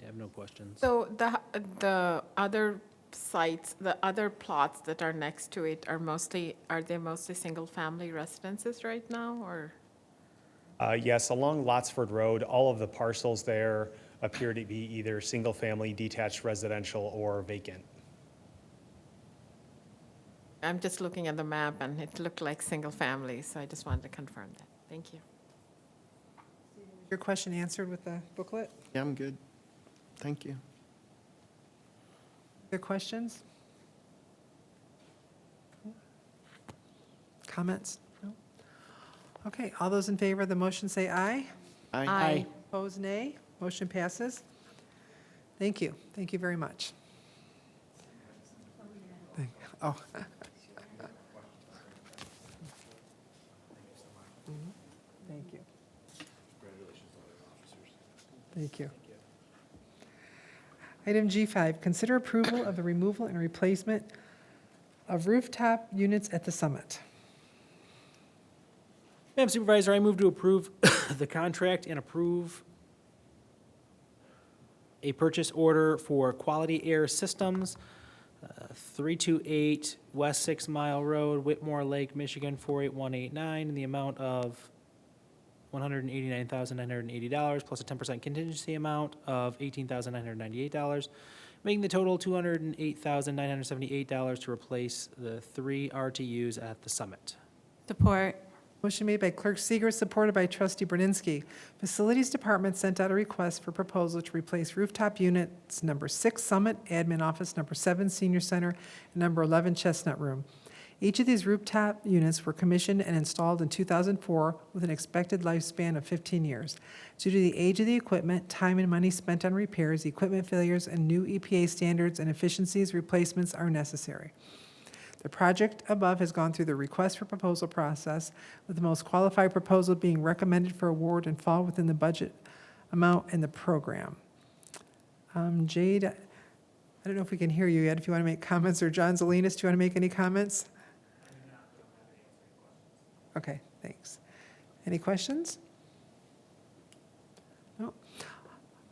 I have no questions. So the other sites, the other plots that are next to it are they mostly single-family residences right now, or? Yes, along Lotsford Road, all of the parcels there appear to be either single-family, detached residential, or vacant. I'm just looking at the map, and it looked like single-family, so I just wanted to confirm that. Thank you. Your question answered with the booklet? Yeah, I'm good. Thank you. Other questions? Comments? No? Okay, all those in favor of the motion say aye. Aye. Opposed, nay. Motion passes. Thank you. Thank you very much. Oh. Thank you. Thank you. Item G5, consider approval of the removal and replacement of rooftop units at the summit. Madam Supervisor, I move to approve the contract and approve a purchase order for Quality Air Systems, 328 West 6 Mile Road, Whitmore Lake, Michigan, 48189, in the amount of $189,980 plus a 10% contingency amount of $18,998, making the total $208,978 to replace the 3 RTUs at the summit. Support. Motion made by Clerk Seeger, supported by Trustee Brunzinski. Facilities Department sent out a request for proposal to replace rooftop units number 6 Summit, Admin Office, number 7 Senior Center, and number 11 Chestnut Room. Each of these rooftop units were commissioned and installed in 2004 with an expected lifespan of 15 years. Due to the age of the equipment, time and money spent on repairs, equipment failures, and new EPA standards and efficiencies, replacements are necessary. The project above has gone through the request for proposal process, with the most qualified proposal being recommended for award and fall within the budget amount in the program. Jade, I don't know if we can hear you yet, if you want to make comments, or John Zelinas, do you want to make any comments? Okay, thanks. Any questions? No?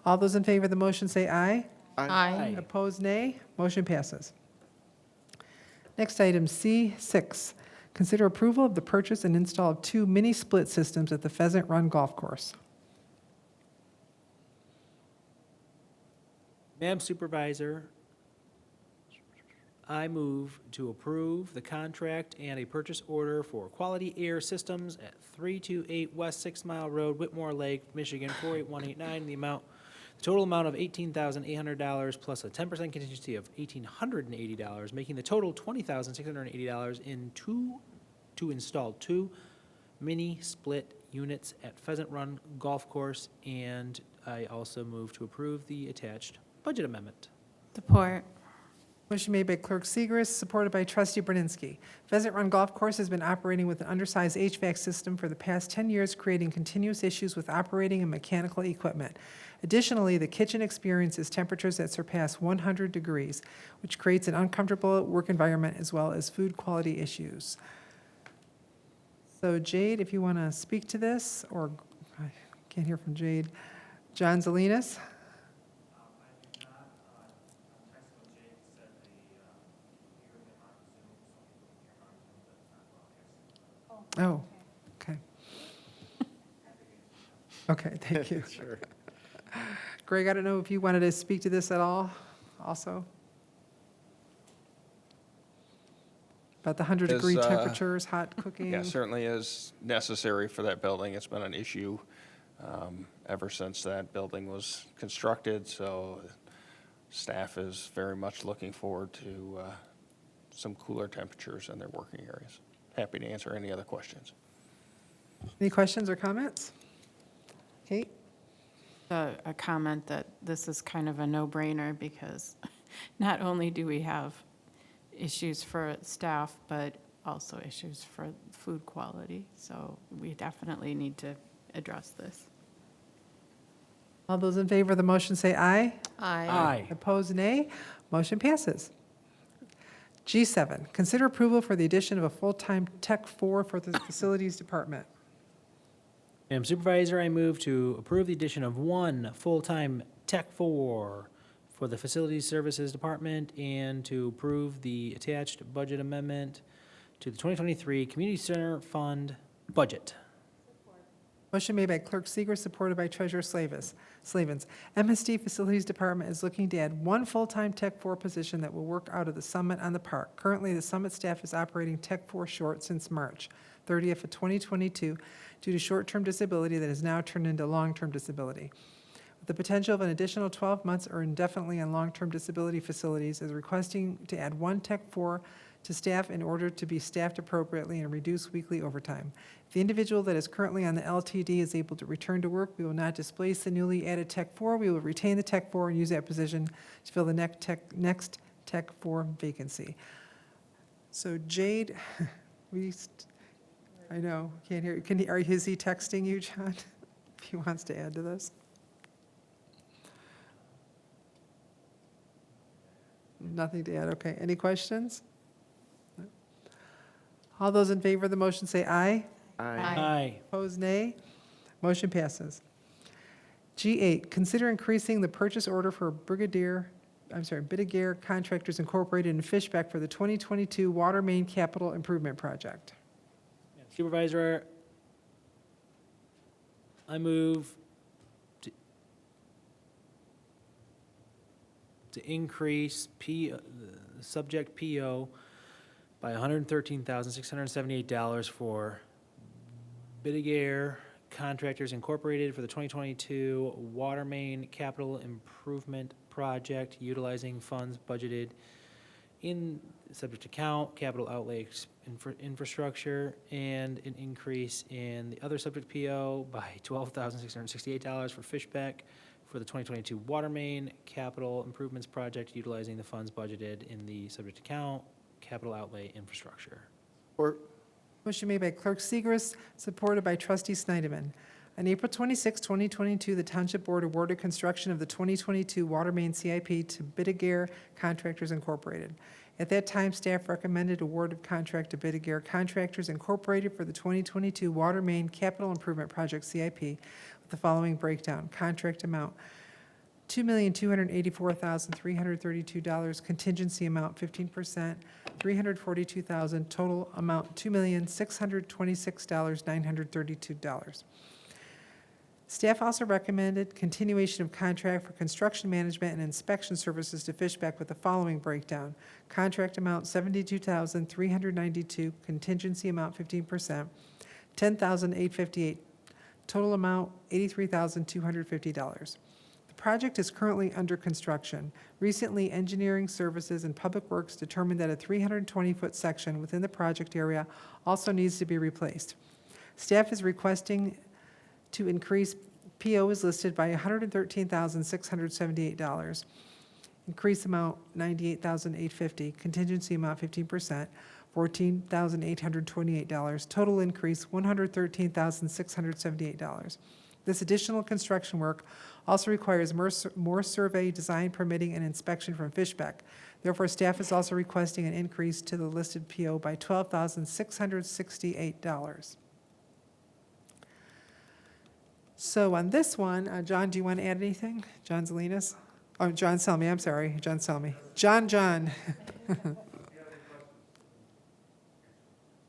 All those in favor of the motion say aye. Aye. Opposed, nay. Motion passes. Next item, C6. Consider approval of the purchase and install of 2 mini split systems at the Pheasant Run Golf Course. Madam Supervisor, I move to approve the contract and a purchase order for Quality Air Systems at 328 West 6 Mile Road, Whitmore Lake, Michigan, 48189, the total amount of $18,800 plus a 10% contingency of $1,880, making the total $20,680 to install 2 mini split units at Pheasant Run Golf Course, and I also move to approve the attached budget amendment. Support. Motion made by Clerk Segrist, supported by Trustee Brunzinski. Pheasant Run Golf Course has been operating with an undersized HVAC system for the past 10 years, creating continuous issues with operating and mechanical equipment. Additionally, the kitchen experiences temperatures that surpass 100 degrees, which creates an uncomfortable work environment as well as food quality issues. So Jade, if you want to speak to this, or I can't hear from Jade. John Zelinas? Oh, okay. Okay, thank you. Sure. Greg, I don't know if you wanted to speak to this at all, also? About the 100-degree Is, temperatures, hot cooking? Yeah, certainly is necessary for that building. It's been an issue ever since that building was constructed, so staff is very much looking forward to some cooler temperatures in their working areas. Happy to answer any other questions. Any questions or comments? Kate? a comment that this is kind of a no-brainer because not only do we have issues for staff, but also issues for food quality. So we definitely need to address this. All those in favor of the motion say aye. Aye. Opposed, nay. Motion passes. G7, consider approval for the addition of a full-time Tech 4 for the Facilities Department. Madam Supervisor, I move to approve the addition of one full-time Tech 4 for the Facilities Services Department and to approve the attached budget amendment to the 2023 Community Center Fund budget. Motion made by Clerk Seeger, supported by Treasurer Slavens. MSD Facilities Department is looking to add one full-time Tech 4 position that will work out of the Summit on the Park. Currently, the Summit staff is operating Tech 4 short since March 30th of 2022 due to short-term disability that has now turned into long-term disability. With the potential of an additional 12 months or indefinitely on long-term disability facilities, is requesting to add one Tech 4 to staff in order to be staffed appropriately and reduce weekly overtime. If the individual that is currently on the LTD is able to return to work, we will not displace the newly added Tech 4. We will retain the Tech 4 and use that position to fill the next Tech 4 vacancy. So Jade, I know, can't hear, is he texting you, John? If he wants to add to this? Nothing to add, okay. Any questions? All those in favor of the motion say aye. Aye. Opposed, nay. Motion passes. G8, consider increasing the purchase order for Bidiger Contractors Incorporated in Fishbeck for the 2022 Water Main Capital Improvement Project. Madam Supervisor, I move to increase the subject PO by $113,678 for Bidiger Contractors Incorporated for the 2022 Water Main Capital Improvement Project, utilizing funds budgeted in subject account, capital outlay infrastructure, and an increase in the other subject PO by $12,668 for Fishbeck for the 2022 Water Main Capital Improvements Project, utilizing the funds budgeted in the subject account, capital outlay infrastructure. Or, Motion made by Clerk Segrist, supported by Trustee Snyderman. On April 26, 2022, the Township Board awarded construction of the 2022 Water Main CIP to Bidiger Contractors Incorporated. At that time, staff recommended award of contract to Bidiger Contractors Incorporated for the 2022 Water Main Capital Improvement Project CIP with the following breakdown. Contract amount, $2,284,332, contingency amount 15%, $342,000, total amount $2,626,932. Staff also recommended continuation of contract for construction management and inspection services to Fishbeck with the following breakdown. Contract amount $72,392, contingency amount 15%, $10,858, total amount $83,250. The project is currently under construction. Recently, Engineering Services and Public Works determined that a 320-foot section within the project area also needs to be replaced. Staff is requesting to increase, PO is listed by $113,678. Increase amount $98,850, contingency amount 15%, $14,828. Total increase $113,678. This additional construction work also requires more survey, design, permitting, and inspection from Fishbeck. Therefore, staff is also requesting an increase to the listed PO by $12,668. So on this one, John, do you want to add anything? John Zelinas? Oh, John Selmy, I'm sorry, John Selmy. John.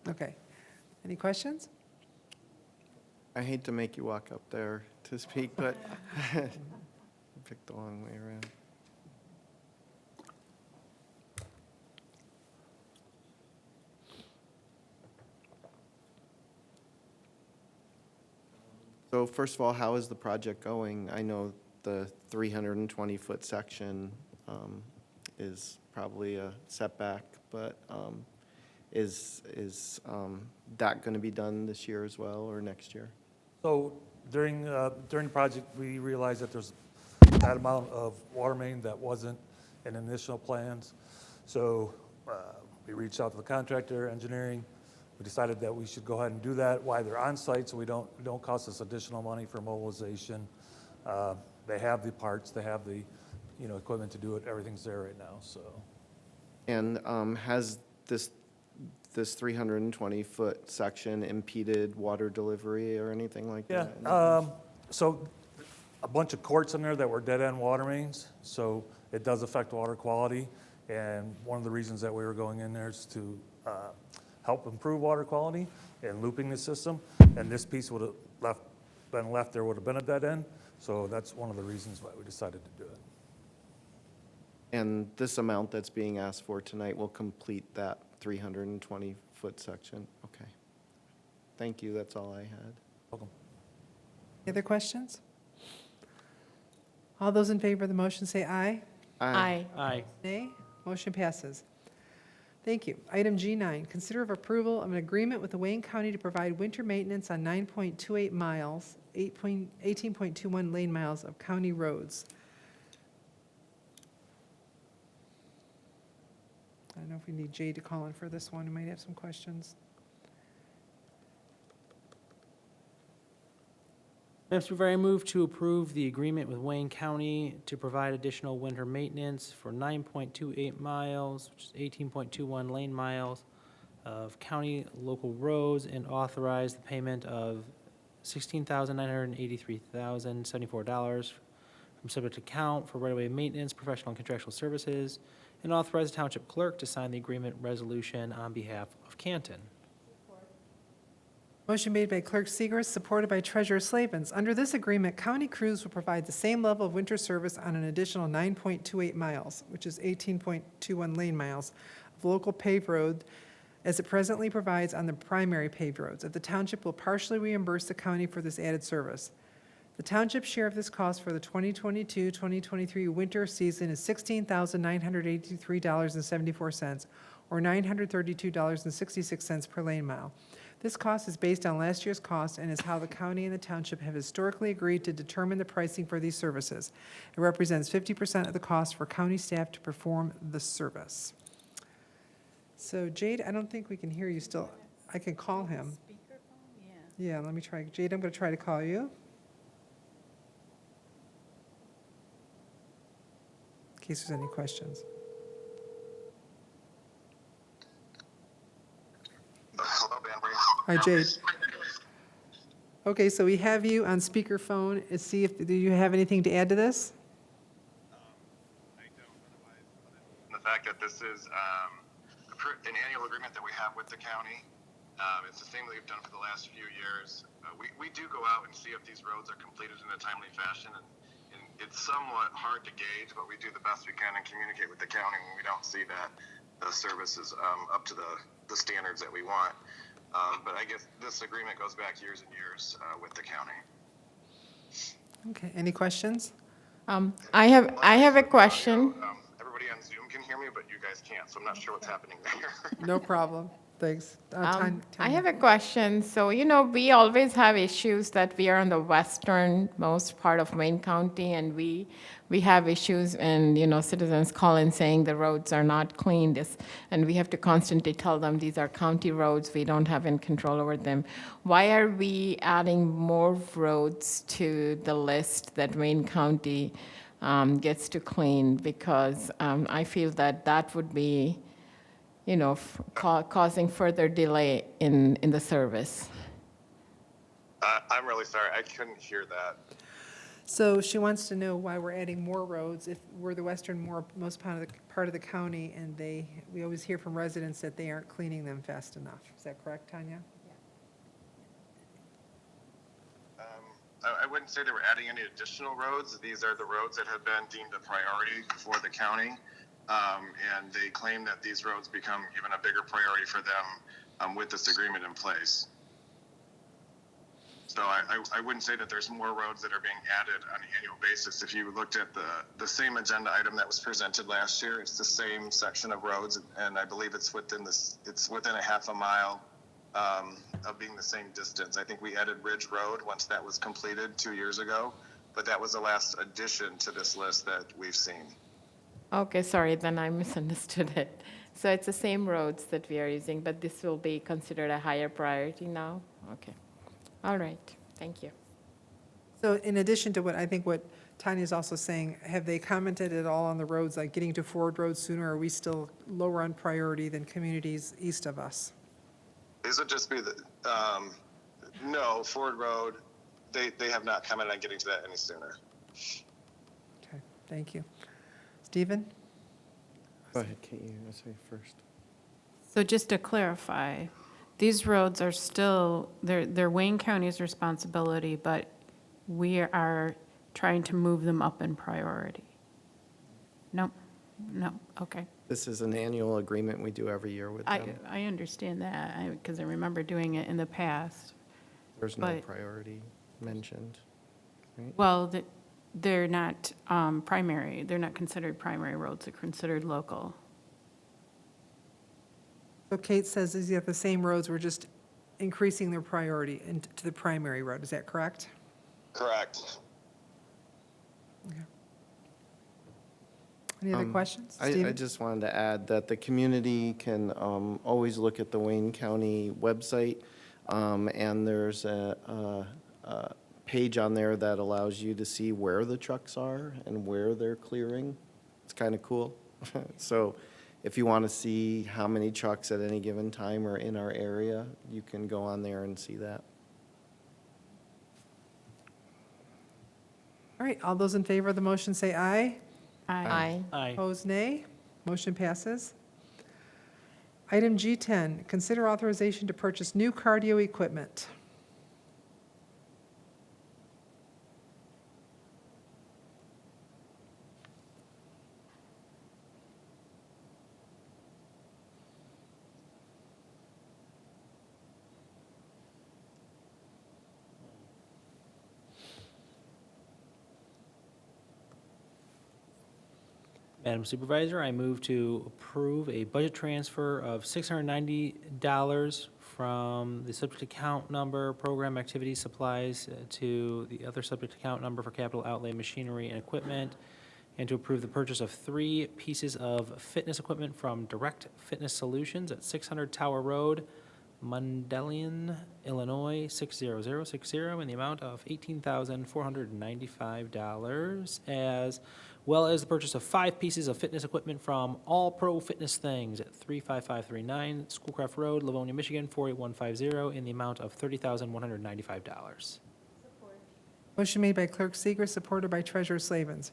Okay. Any questions? I hate to make you walk up there to speak, but I picked the wrong way around. So first of all, how is the project going? I know the 320-foot section is probably a setback, but is that going to be done this year as well or next year? So during the project, we realized that there's that amount of water main that wasn't in initial plans. So we reached out to the contractor, engineering. We decided that we should go ahead and do that while they're on site, so we don't cost us additional money for mobilization. They have the parts, they have the, equipment to do it. Everything's there right now, so. And has this 320-foot section impeded water delivery or anything like Yeah, that? so a bunch of courts in there that were dead-end water mains, so it does affect water quality. And one of the reasons that we were going in there is to help improve water quality and looping the system. And this piece would have been left there, would have been a dead end. So that's one of the reasons why we decided to do it. And this amount that's being asked for tonight will complete that 320-foot section? Okay. Thank you, that's all I had. Welcome. Any other questions? All those in favor of the motion say aye. Aye. Aye. Nay. Motion passes. Thank you. Item G9, consider of approval of an agreement with the Wayne County to provide winter maintenance on 9.28 miles, 18.21 lane miles of county roads. I don't know if we need Jay to call in for this one. We might have some questions. Madam Supervisor, I move to approve the agreement with Wayne County to provide additional winter maintenance for 9.28 miles, which is 18.21 lane miles of county local roads, and authorize the payment of $16,983,074 from subject account for right-of-way maintenance, professional and contractual services, and authorize the township clerk to sign the agreement resolution on behalf of Canton. Motion made by Clerk Segers, supported by Treasurer Slavens. Under this agreement, county crews will provide the same level of winter service on an additional 9.28 miles, which is 18.21 lane miles, of local paved road as it presently provides on the primary paved roads. If the township will partially reimburse the county for this added service. The township's share of this cost for the 2022-2023 winter season is $16,983.74, or $932.66 per lane mile. This cost is based on last year's cost and is how the county and the township have historically agreed to determine the pricing for these services. It represents 50% of the cost for county staff to perform the service. So Jade, I don't think we can hear you still. I can call him. Yeah, let me try. Jade, I'm going to try to call you. In case there's any questions. Hello, Banbury. Hi, Jade. Okay, so we have you on speakerphone. See if, do you have anything to add to this? I don't, otherwise, the fact that this is an annual agreement that we have with the county. It's the same that we've done for the last few years. We do go out and see if these roads are completed in a timely fashion, and it's somewhat hard to gauge, but we do the best we can and communicate with the county when we don't see that the service is up to the standards that we want. But I guess this agreement goes back years and years with the county. Okay, any questions? I have a question. Everybody on Zoom can hear me, but you guys can't, so I'm not sure what's happening there. No problem. Thanks. I have a question. So, we always have issues that we are on the westernmost part of Wayne County, and we have issues, and, citizens call in saying the roads are not cleaned, and we have to constantly tell them these are county roads, we don't have any control over them. Why are we adding more roads to the list that Wayne County gets to clean? Because I feel that would be causing further delay in the service. I'm really sorry, I couldn't hear that. So she wants to know why we're adding more roads if we're the westernmost part of the county, and we always hear from residents that they aren't cleaning them fast enough. Is that correct, Tanya? I wouldn't say that we're adding any additional roads. These are the roads that have been deemed a priority for the county. And they claim that these roads become even a bigger priority for them with this agreement in place. So I wouldn't say that there's more roads that are being added on an annual basis. If you looked at the same agenda item that was presented last year, it's the same section of roads, and I believe it's within a half a mile of being the same distance. I think we added Ridge Road once that was completed 2 years ago, but that was the last addition to this list that we've seen. Okay, sorry, then I misunderstood it. So it's the same roads that we are using, but this will be considered a higher priority now? Okay. All right, thank you. So in addition to what, I think what Tanya's also saying, have they commented at all on the roads, like getting to Ford Road sooner? Are we still lower on priority than communities east of us? These would just be the, no, Ford Road, they have not commented on getting to that any sooner. Okay, thank you. Stephen? Go ahead, Kate, you want to say first? So just to clarify, these roads are still, they're Wayne County's responsibility, but we are trying to move them up in priority. No, okay. This is an annual agreement we do every year with them. I understand that, because I remember doing it in the past. There's no but- priority mentioned. Well, they're not primary, they're not considered primary roads, they're considered local. So Kate says these are the same roads, we're just increasing their priority to the primary road, is that correct? Correct. Any other questions? I Stephen? just wanted to add that the community can always look at the Wayne County website, and there's a page on there that allows you to see where the trucks are and where they're clearing. It's kind of cool. So if you want to see how many trucks at any given time are in our area, you can go on there and see that. All right, all those in favor of the motion say aye. Aye. Aye. Opposed, nay. Motion passes. Item G10, consider authorization to purchase new cardio equipment. Madam Supervisor, I move to approve a budget transfer of $690 from the subject account number, program activity supplies, to the other subject account number for capital outlay machinery and equipment, and to approve the purchase of 3 pieces of fitness equipment from Direct Fitness Solutions at 600 Tower Road, Mundelein, Illinois, 60060, in the amount of $18,495, as well as the purchase of 5 pieces of fitness equipment from All Pro Fitness Things at 35539 Schoolcraft Road, Livonia, Michigan, 48150, in the amount of $30,195. Motion made by Clerk Seeger, supported by Treasurer Slavens.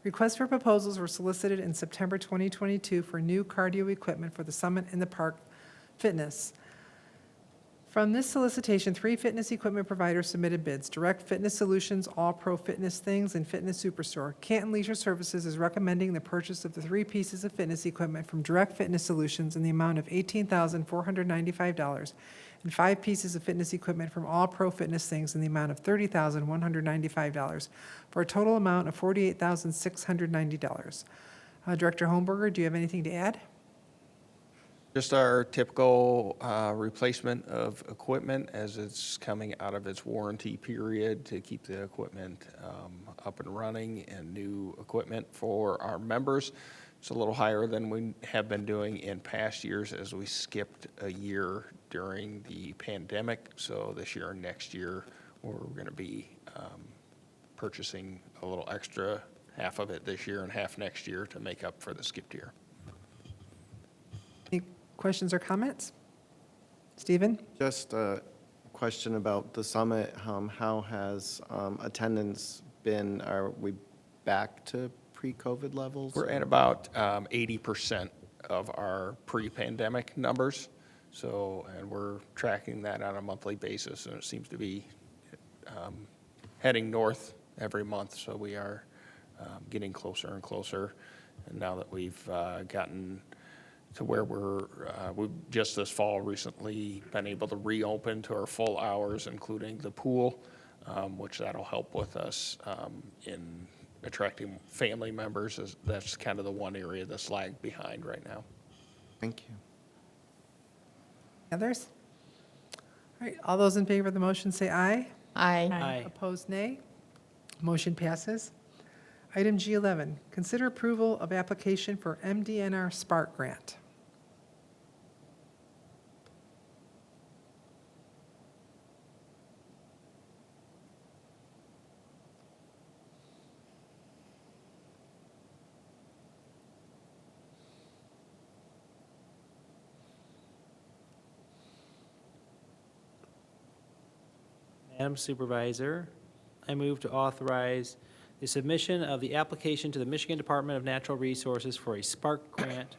Requests for proposals were solicited in September 2022 for new cardio equipment for the Summit in the Park Fitness. From this solicitation, 3 fitness equipment providers submitted bids: Direct Fitness Solutions, All Pro Fitness Things, and Fitness Superstore. Canton Leisure Services is recommending the purchase of the 3 pieces of fitness equipment from Direct Fitness Solutions in the amount of $18,495, and 5 pieces of fitness equipment from All Pro Fitness Things in the amount of $30,195, for a total amount of $48,690. Director Holmberger, do you have anything to add? Just our typical replacement of equipment as it's coming out of its warranty period to keep the equipment up and running, and new equipment for our members. It's a little higher than we have been doing in past years, as we skipped a year during the pandemic. So this year and next year, we're going to be purchasing a little extra, half of it this year and half next year, to make up for the skipped year. Any questions or comments? Stephen? Just a question about the summit. How has attendance been? Are we back to pre-COVID levels? We're at about 80% of our pre-pandemic numbers. So, and we're tracking that on a monthly basis, and it seems to be heading north every month. So we are getting closer and closer. And now that we've gotten to where we've just this fall recently been able to reopen to our full hours, including the pool, which that'll help with us in attracting family members. That's kind of the one area that's lagged behind right now. Thank you. Others? All right, all those in favor of the motion say aye. Aye. Aye. Opposed, nay. Motion passes. Item G11, consider approval of application for MDNR Spark Grant. Madam Supervisor, I move to authorize the submission of the application to the Michigan Department of Natural Resources for a Spark Grant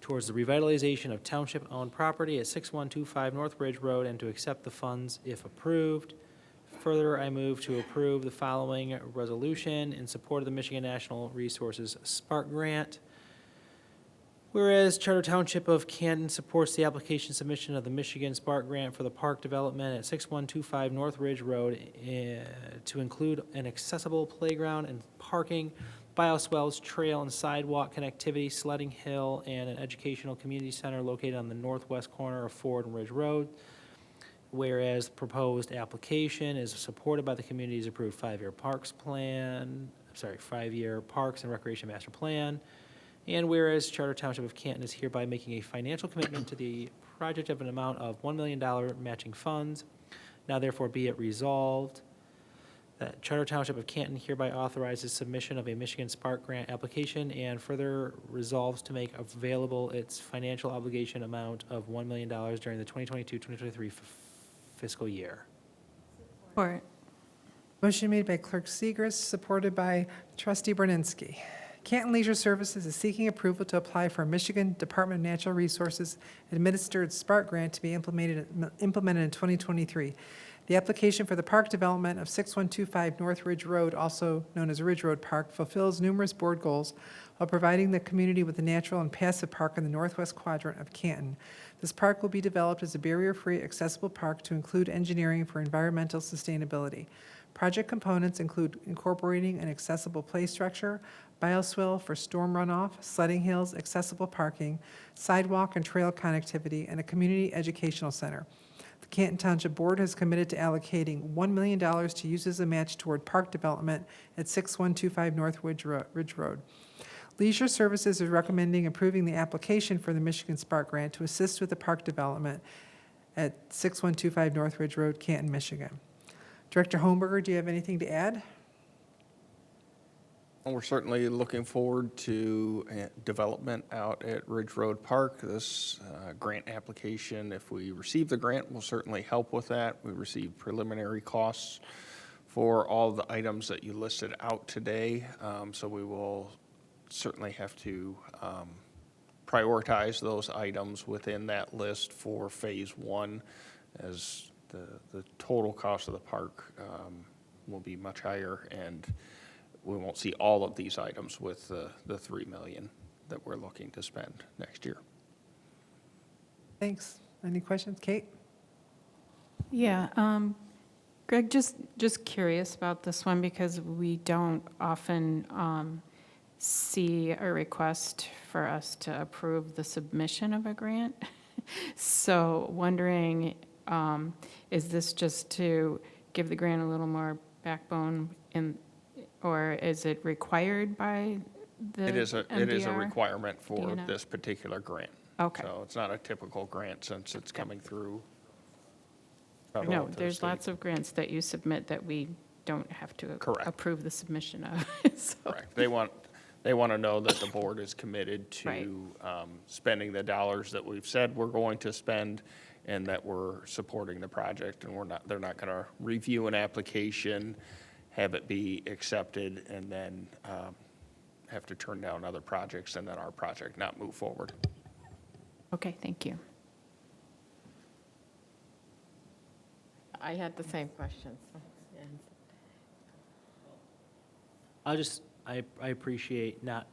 towards the revitalization of township-owned property at 6125 North Ridge Road and to accept the funds if approved. Further, I move to approve the following resolution in support of the Michigan Natural Resources Spark Grant. Whereas Charter Township of Canton supports the application submission of the Michigan Spark Grant for the park development at 6125 North Ridge Road to include an accessible playground and parking, bioswales, trail and sidewalk connectivity, sledding hill, and an educational community center located on the northwest corner of Ford and Ridge Road. Whereas the proposed application is supported by the community's approved 5-year parks plan, 5-year parks and recreation master plan. And whereas Charter Township of Canton is hereby making a financial commitment to the project of an amount of $1 million matching funds, now therefore be it resolved that Charter Township of Canton hereby authorizes submission of a Michigan Spark Grant application and further resolves to make available its financial obligation amount of $1 million during the 2022-2023 fiscal year. Support. Motion made by Clerk Segrist, supported by Trustee Borninski. Canton Leisure Services is seeking approval to apply for a Michigan Department of Natural Resources administered Spark Grant to be implemented in 2023. The application for the park development of 6125 North Ridge Road, also known as Ridge Road Park, fulfills numerous board goals while providing the community with a natural and passive park in the northwest quadrant of Canton. This park will be developed as a barrier-free, accessible park to include engineering for environmental sustainability. Project components include incorporating an accessible play structure, bioswale for storm runoff, sledding hills, accessible parking, sidewalk and trail connectivity, and a community educational center. The Canton Township Board has committed to allocating $1 million to use as a match toward park development at 6125 North Ridge Road. Leisure Services is recommending approving the application for the Michigan Spark Grant to assist with the park development at 6125 North Ridge Road, Canton, Michigan. Director Holmberger, do you have anything to add? Well, we're certainly looking forward to development out at Ridge Road Park. This grant application, if we receive the grant, will certainly help with that. We received preliminary costs for all the items that you listed out today, so we will certainly have to prioritize those items within that list for Phase 1, as the total cost of the park will be much higher, and we won't see all of these items with the $3 million that we're looking to spend next year. Thanks. Any questions? Kate? Yeah, Greg, just curious about this one because we don't often see a request for us to approve the submission of a grant. So wondering, is this just to give the grant a little more backbone or is it required by the It is a MDR? requirement for DNR? this particular grant. Okay. So it's not a typical grant since it's coming through. No, there's lots of grants that you submit that we don't have to Correct. approve the submission of. So- Correct. They want to know that the board is committed Right. to spending the dollars that we've said we're going to spend and that we're supporting the project, and they're not going to review an application, have it be accepted, and then have to turn down other projects and then our project not move forward. Okay, thank you. I had the same question, so, yeah. I appreciate not,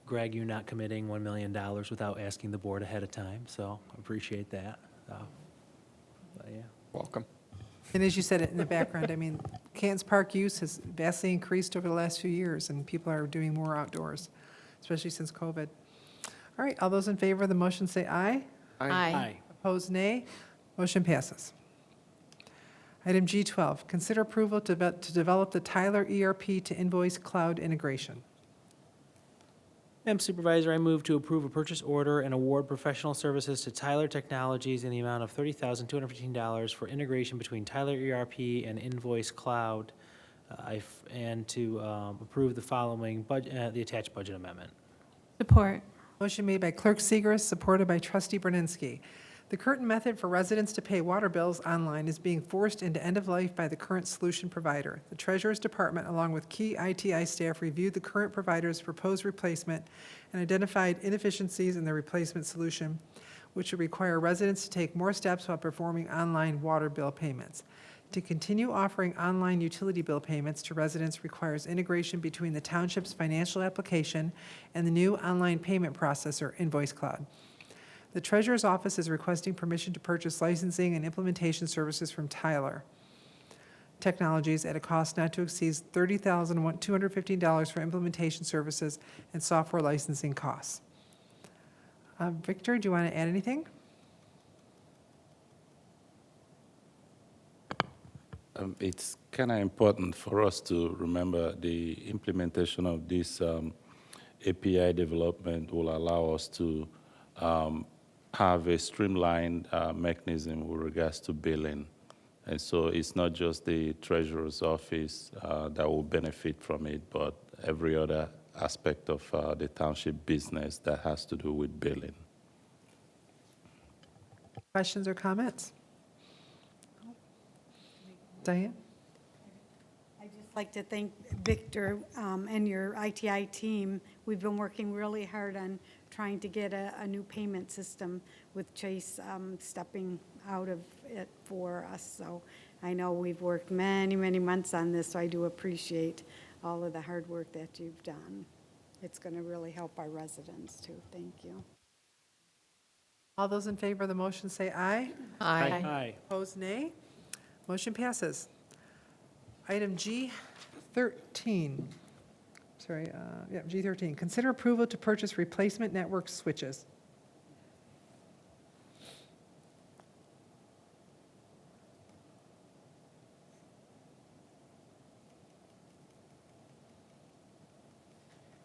Greg, you not committing $1 million without asking the board ahead of time, so I appreciate that. But yeah. Welcome. And as you said it in the background, I mean, Canton's park use has vastly increased over the last few years, and people are doing more outdoors, especially since COVID. All right, all those in favor of the motion say aye. Aye. Opposed, nay. Motion passes. Item G12, consider approval to develop the Tyler ERP to invoice cloud integration. Madam Supervisor, I move to approve a purchase order and award professional services to Tyler Technologies in the amount of $30,215 for integration between Tyler ERP and Invoice Cloud, and to approve the following, the attached budget amendment. Support. Motion made by Clerk Seegers, supported by Trustee Brunensky. The current method for residents to pay water bills online is being forced into end of life by the current solution provider. The Treasurer's Department, along with key ITI staff, reviewed the current provider's proposed replacement and identified inefficiencies in the replacement solution, which would require residents to take more steps while performing online water bill payments. To continue offering online utility bill payments to residents requires integration between the township's financial application and the new online payment processor, Invoice Cloud. The Treasurer's Office is requesting permission to purchase licensing and implementation services from Tyler Technologies at a cost not to exceed $30,215 for implementation services and software licensing costs. Victor, do you want to add anything? It's kind of important for us to remember the implementation of this API development will allow us to have a streamlined mechanism with regards to billing. And so it's not just the Treasurer's Office that will benefit from it, but every other aspect of the township business that has to do with billing. Questions or comments? Diane? I'd just like to thank Victor and your ITI team. We've been working really hard on trying to get a new payment system with Chase stepping out of it for us. So I know we've worked many, many months on this, so I do appreciate all of the hard work that you've done. It's going to really help our residents too. Thank you. All those in favor of the motion say aye. Aye. Opposed, nay. Motion passes. Item G13. G13. Consider approval to purchase replacement network switches.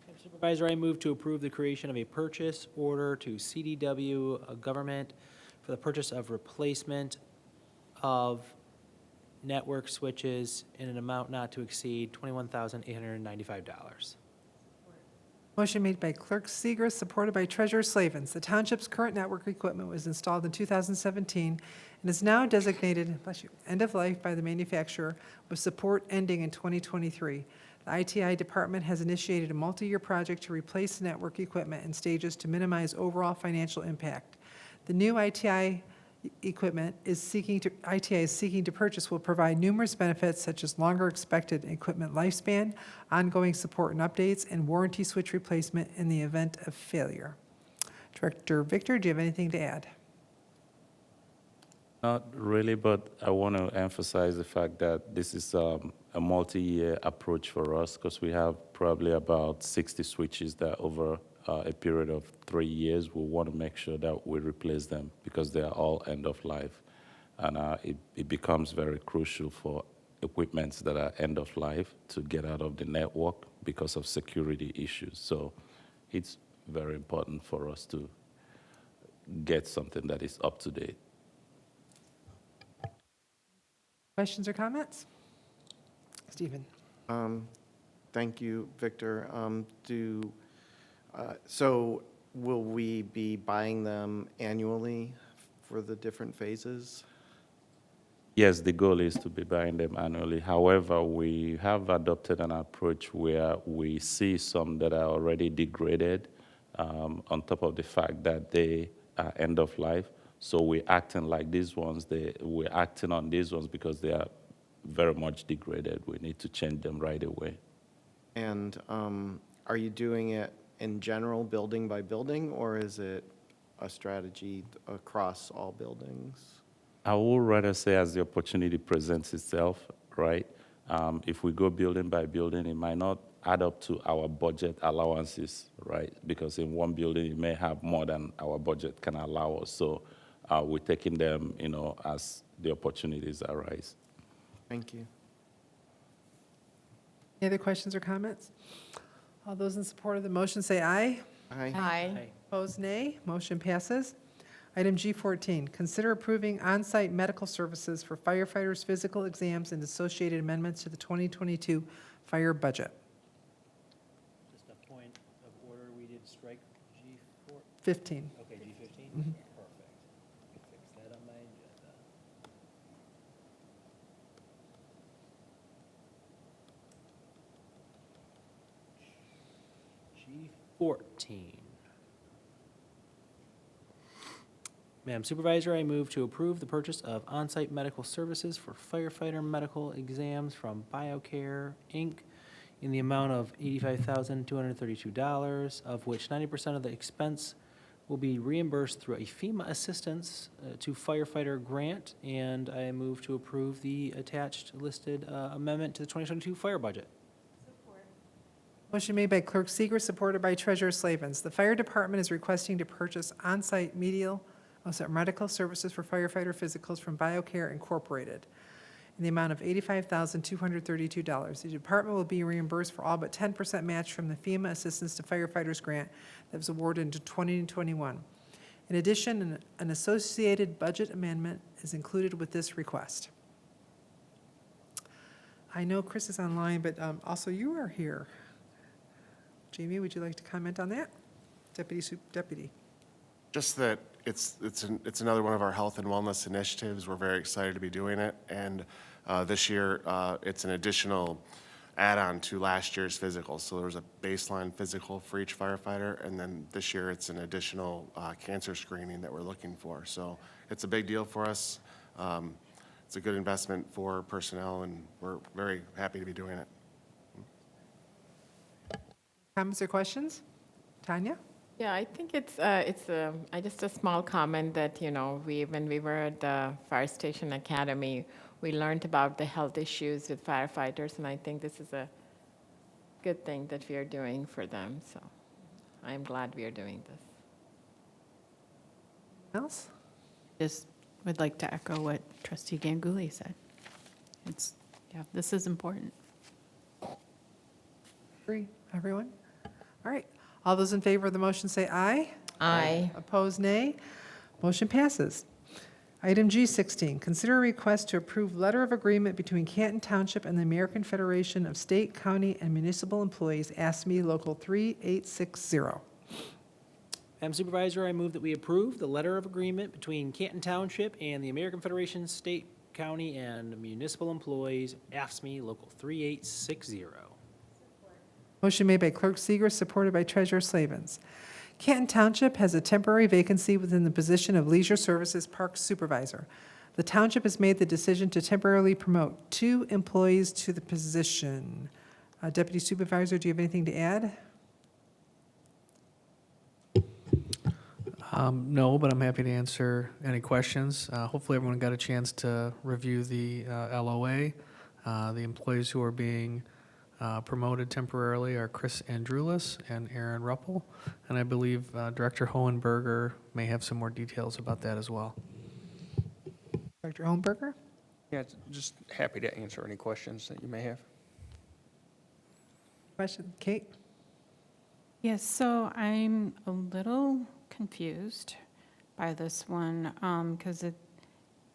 Madam Supervisor, I move to approve the creation of a purchase order to CDW Government for the purchase of replacement of network switches in an amount not to exceed $21,895. Motion made by Clerk Seegers, supported by Treasurer Slavens. The township's current network equipment was installed in 2017 and is now designated, end of life by the manufacturer, with support ending in 2023. The ITI department has initiated a multi-year project to replace the network equipment in stages to minimize overall financial impact. The new ITI equipment ITI is seeking to purchase will provide numerous benefits such as longer expected equipment lifespan, ongoing support and updates, and warranty switch replacement in the event of failure. Director Victor, do you have anything to add? Not really, but I want to emphasize the fact that this is a multi-year approach for us because we have probably about 60 switches that over a period of 3 years, we want to make sure that we replace them because they are all end of life. And it becomes very crucial for equipments that are end of life to get out of the network because of security issues. So it's very important for us to get something that is up to date. Questions or comments? Stephen? Thank you, Victor. So will we be buying them annually for the different phases? Yes, the goal is to be buying them annually. However, we have adopted an approach where we see some that are already degraded on top of the fact that they are end of life. So we're acting like these ones. We're acting on these ones because they are very much degraded. We need to change them right away. And are you doing it in general, building by building, or is it a strategy across all buildings? I would rather say as the opportunity presents itself, right? If we go building by building, it might not add up to our budget allowances, right? Because in one building, it may have more than our budget can allow us. So we're taking them, as the opportunities arise. Thank you. Any other questions or comments? All those in support of the motion say aye. Aye. Aye. Opposed, nay. Motion passes. Item G14, consider approving on-site medical services for firefighters' physical exams and associated amendments to the 2022 fire budget. Just a point of order, we did strike G4, 15. okay, G15? Mhm. Perfect. Fix that on my agenda. G14. Madam Supervisor, I move to approve the purchase of on-site medical services for firefighter medical exams from BioCare, Inc. in the amount of $85,232, of which 90% of the expense will be reimbursed through a FEMA assistance to firefighter grant, and I move to approve the attached listed amendment to the 2022 fire budget. Motion made by Clerk Seeger, supported by Treasurer Slavens. The fire department is requesting to purchase on-site medical services for firefighter physicals from BioCare Incorporated in the amount of $85,232. The department will be reimbursed for all but 10% match from the FEMA Assistance to Firefighters Grant that was awarded in 2021. In addition, an associated budget amendment is included with this request. I know Chris is online, but also you are here. Jamie, would you like to comment on that? Deputy. Just that it's another one of our health and wellness initiatives. We're very excited to be doing it. And this year, it's an additional add-on to last year's physical. So there was a baseline physical for each firefighter, and then this year it's an additional cancer screening that we're looking for. So it's a big deal for us. It's a good investment for personnel, and we're very happy to be doing it. Comments or questions? Tanya? Yeah, I think it's just a small comment that, when we were at the Fire Station Academy, we learned about the health issues with firefighters, and I think this is a good thing that we are doing for them, so I'm glad we are doing this. Else? Just would like to echo what Trustee Ganguly said. This is important. Agree, everyone? All right. All those in favor of the motion say aye. Aye. Opposed, nay. Motion passes. Item G16, consider a request to approve letter of agreement between Canton Township and the American Federation of State, County, and Municipal Employees, AFSCME Local 3860. Madam Supervisor, I move that we approve the letter of agreement between Canton Township and the American Federation State, County, and Municipal Employees, AFSCME Local 3860. Motion made by Clerk Seeger, supported by Treasurer Slavens. Canton Township has a temporary vacancy within the position of Leisure Services Park Supervisor. The township has made the decision to temporarily promote 2 employees to the position. Deputy Supervisor, do you have anything to add? No, but I'm happy to answer any questions. Hopefully, everyone got a chance to review the LOA. The employees who are being promoted temporarily are Chris Andrulis and Aaron Ruppel, and I believe Director Hohenberger may have some more details about that as well. Director Hohenberger? Yeah, just happy to answer any questions that you may have. Question? Kate? Yes, so I'm a little confused by this one, because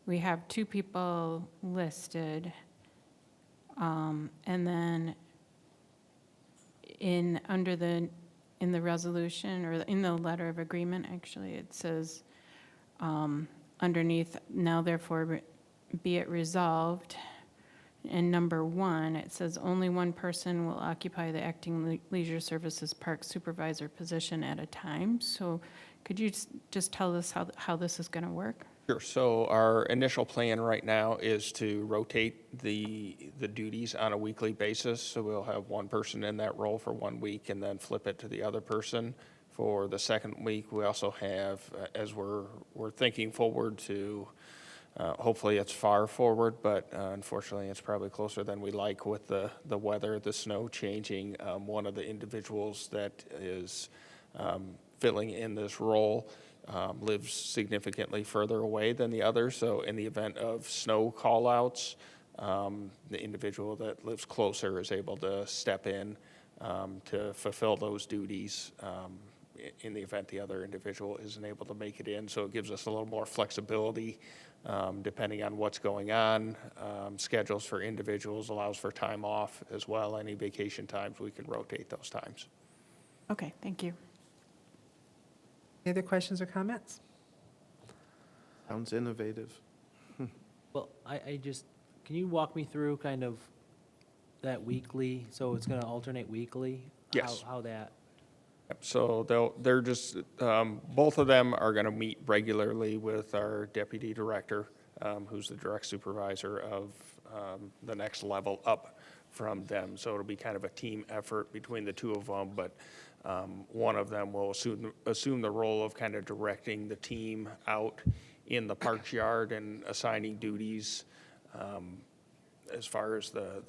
we have 2 people listed, and then in the resolution, or in the letter of agreement, actually, it says underneath, now therefore be it resolved, in number 1, it says only one person will occupy the acting leisure services park supervisor position at a time. So could you just tell us how this is going to work? Sure. So our initial plan right now is to rotate the duties on a weekly basis. So we'll have one person in that role for 1 week and then flip it to the other person for the second week. We also have, as we're thinking forward to, hopefully it's far forward, but unfortunately it's probably closer than we like with the weather, the snow changing. One of the individuals that is filling in this role lives significantly further away than the other. So in the event of snow callouts, the individual that lives closer is able to step in to fulfill those duties in the event the other individual isn't able to make it in. So it gives us a little more flexibility depending on what's going on. Schedules for individuals allows for time off as well. Any vacation times, we can rotate those times. Okay, thank you. Any other questions or comments? Sounds innovative. Well, I just, can you walk me through kind of that weekly, so it's going to alternate weekly? Yes. How that, Yep, so they're just, both of them are going to meet regularly with our deputy director, who's the direct supervisor of the next level up from them. So it'll be kind of a team effort between the two of them, but one of them will assume the role of kind of directing the team out in the parks yard and assigning duties as far as the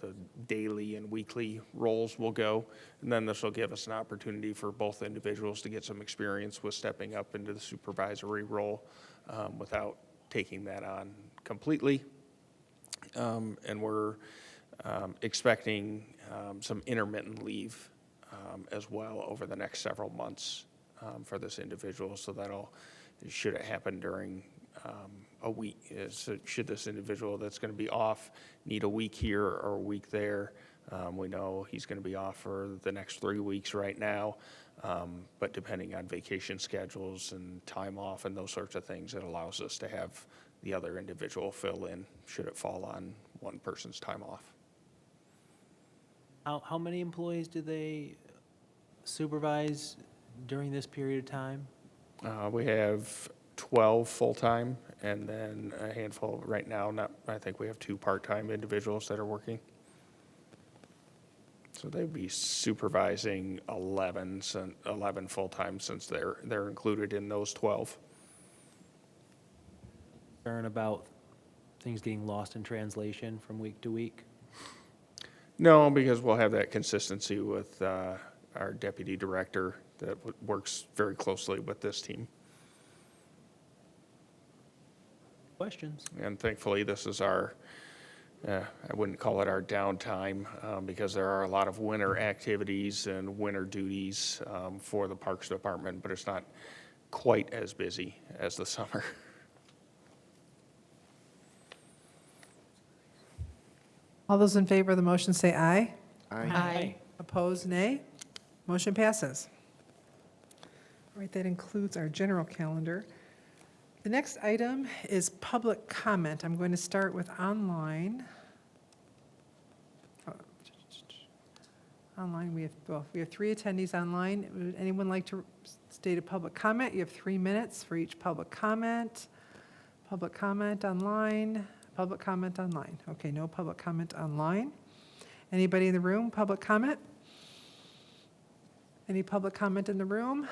daily and weekly roles will go. And then this will give us an opportunity for both individuals to get some experience with stepping up into the supervisory role without taking that on completely. And we're expecting some intermittent leave as well over the next several months for this individual. So that'll, should it happen during a week, so should this individual that's going to be off need a week here or a week there, we know he's going to be off for the next 3 weeks right now, but depending on vacation schedules and time off and those sorts of things, it allows us to have the other individual fill in should it fall on one person's time off. how many employees do they supervise during this period of time? We have 12 full-time, and then a handful right now, I think we have 2 part-time individuals that are working. So they'd be supervising 11 full-time since they're included in those 12. Concern about things getting lost in translation from week to week? No, because we'll have that consistency with our deputy director that works very closely with this team. Questions? And thankfully, this is our, I wouldn't call it our downtime, because there are a lot of winter activities and winter duties for the Parks Department, but it's not quite as busy as the summer. All those in favor of the motion say aye. Aye. Opposed, nay. Motion passes. All right, that includes our general calendar. The next item is public comment. I'm going to start with online. Online, we have 3 attendees online. Would anyone like to state a public comment? You have 3 minutes for each public comment. Public comment online, public comment online. Okay, no public comment online. Anybody in the room, public comment? Any public comment in the room?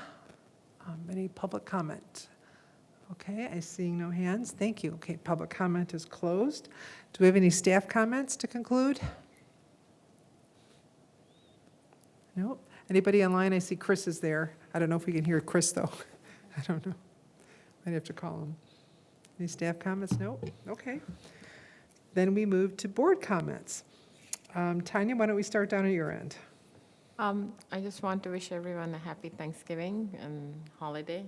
Any public comment? Okay, I see no hands. Thank you. Okay, public comment is closed. Do we have any staff comments to conclude? Nope. Anybody online? I see Chris is there. I don't know if we can hear Chris, though. I don't know. Might have to call him. Any staff comments? Nope. Okay. Then we move to board comments. Tanya, why don't we start down at your end? I just want to wish everyone a happy Thanksgiving and holiday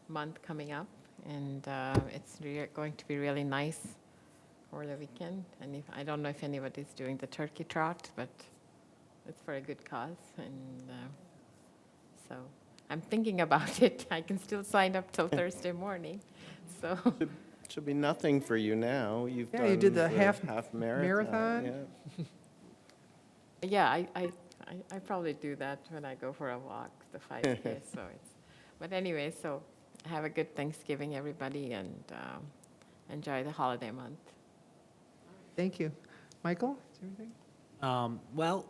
month coming up. And it's going to be really nice for the weekend. And I don't know if anybody's doing the turkey trot, but it's for a good cause. And so I'm thinking about it. I can still sign up till Thursday morning. So Should be nothing for you now. You've Yeah, done you did the half marathon. marathon. yeah, I probably do that when I go for a walk, the 5K. So it's, but anyway, so have a good Thanksgiving, everybody, and enjoy the holiday month. Thank you. Michael, is there anything? Well,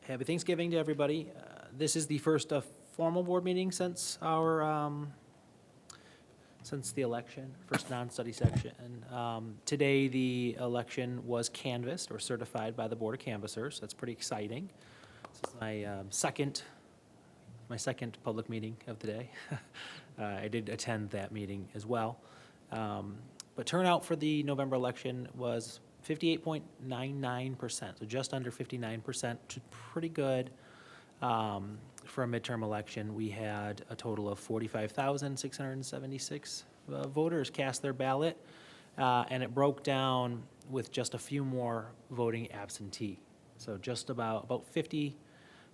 happy Thanksgiving to everybody. This is the first formal board meeting since our, since the election, first non-study section. Today, the election was canvassed or certified by the Board of Canvassers. That's pretty exciting. This is my second public meeting of the day. I did attend that meeting as well. But turnout for the November election was 58.99%, so just under 59%, which is pretty good. For a midterm election, we had a total of 45,676 voters cast their ballot, and it broke down with just a few more voting absentee. So just about 50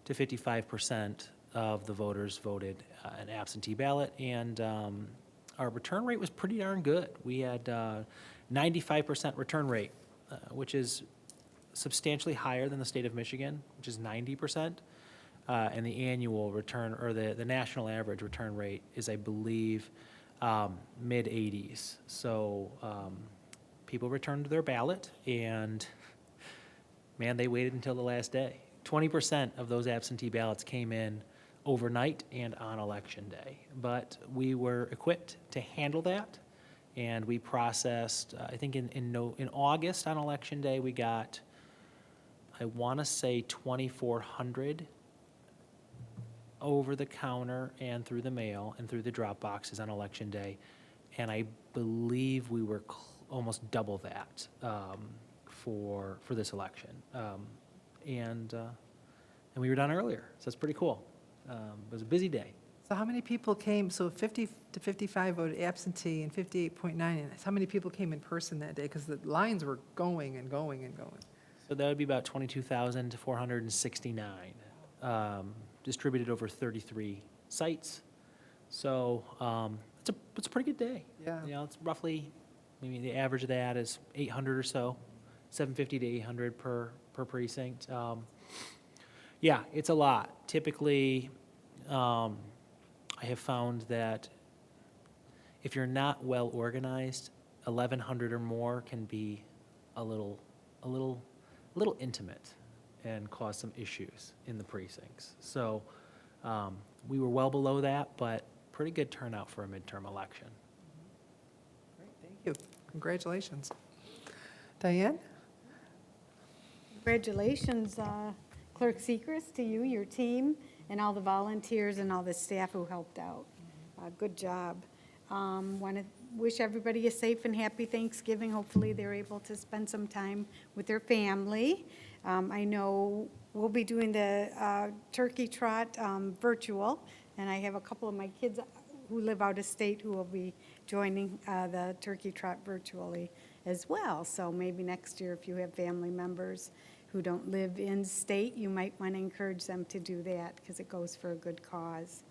to 55% of the voters voted an absentee ballot, and our return rate was pretty darn good. We had 95% return rate, which is substantially higher than the state of Michigan, which is 90%. And the annual return, or the national average return rate is, I believe, mid-80s. So people returned their ballot, and man, they waited until the last day. 20% of those absentee ballots came in overnight and on election day. But we were equipped to handle that, and we processed, I think in August on election day, we got, I want to say 2,400 over the counter and through the mail and through the drop boxes on election day, and I believe we were almost double that for this election, and we were done earlier, so that's pretty cool. It was a busy day. So how many people came, so 50 to 55 voted absentee and 58.9, and how many people came in person that day? Because the lines were going and going and going. So that would be about 22,469, distributed over 33 sites. So it's a pretty good day. Yeah. You know, it's roughly, maybe the average of that is 800 or so, 750 to 800 per precinct. Yeah, it's a lot. Typically, I have found that if you're not well organized, 1,100 or more can be a little intimate and cause some issues in the precincts. So we were well below that, but pretty good turnout for a midterm election. Great, thank you. Congratulations. Diane? Congratulations, Clerk Sechrest, to you, your team, and all the volunteers and all the staff who helped out. Good job. Want to wish everybody a safe and happy Thanksgiving. Hopefully they're able to spend some time with their family. I know we'll be doing the turkey trot virtual, and I have a couple of my kids who live out of state who will be joining the turkey trot virtually as well. So maybe next year, if you have family members who don't live in state, you might want to encourage them to do that because it goes for a good cause.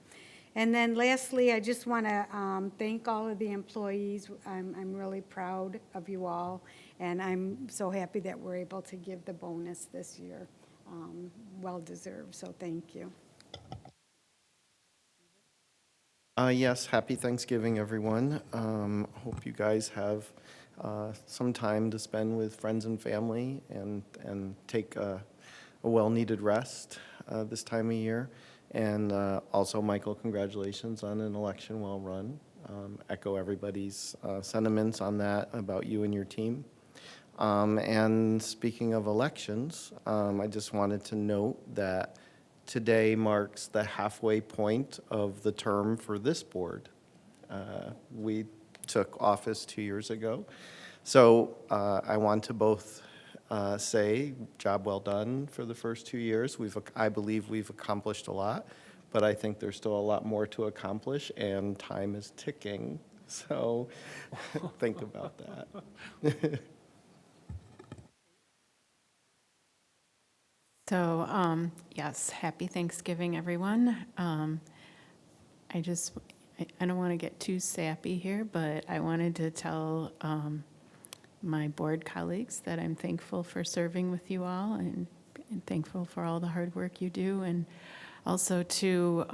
And then lastly, I just want to thank all of the employees. I'm really proud of you all, and I'm so happy that we're able to give the bonus this year. Well-deserved, so thank you. Yes, happy Thanksgiving, everyone. Hope you guys have some time to spend with friends and family and take a well-needed rest this time of year. And also, Michael, congratulations on an election well run. Echo everybody's sentiments on that about you and your team. And speaking of elections, I just wanted to note that today marks the halfway point of the term for this board. We took office 2 years ago. So I want to both say job well done for the first 2 years. I believe we've accomplished a lot, but I think there's still a lot more to accomplish, and time is ticking. So think about that. So, yes, happy Thanksgiving, everyone. I don't want to get too sappy here, but I wanted to tell my board colleagues that I'm thankful for serving with you all and thankful for all the hard work you do. And also to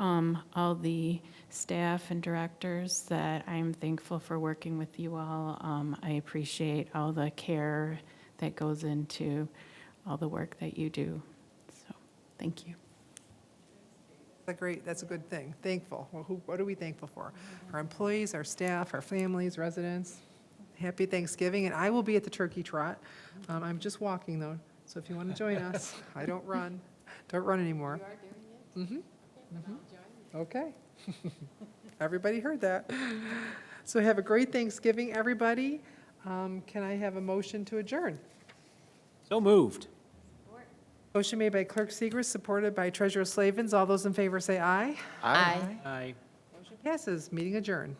all the staff and directors that I'm thankful for working with you all. I appreciate all the care that goes into all the work that you do. So, thank you. That's a good thing. Thankful. Well, what are we thankful for? Our employees, our staff, our families, residents. Happy Thanksgiving, and I will be at the turkey trot. I'm just walking, though, so if you want to join us, I don't run. Don't run anymore. You are doing it? Mm-hmm. Okay. Everybody heard that. So have a great Thanksgiving, everybody. Can I have a motion to adjourn? So moved. Motion made by Clerk Segris, supported by Treasurer Slavens. All those in favor say aye. Aye. Aye. Motion passes. Meeting adjourned.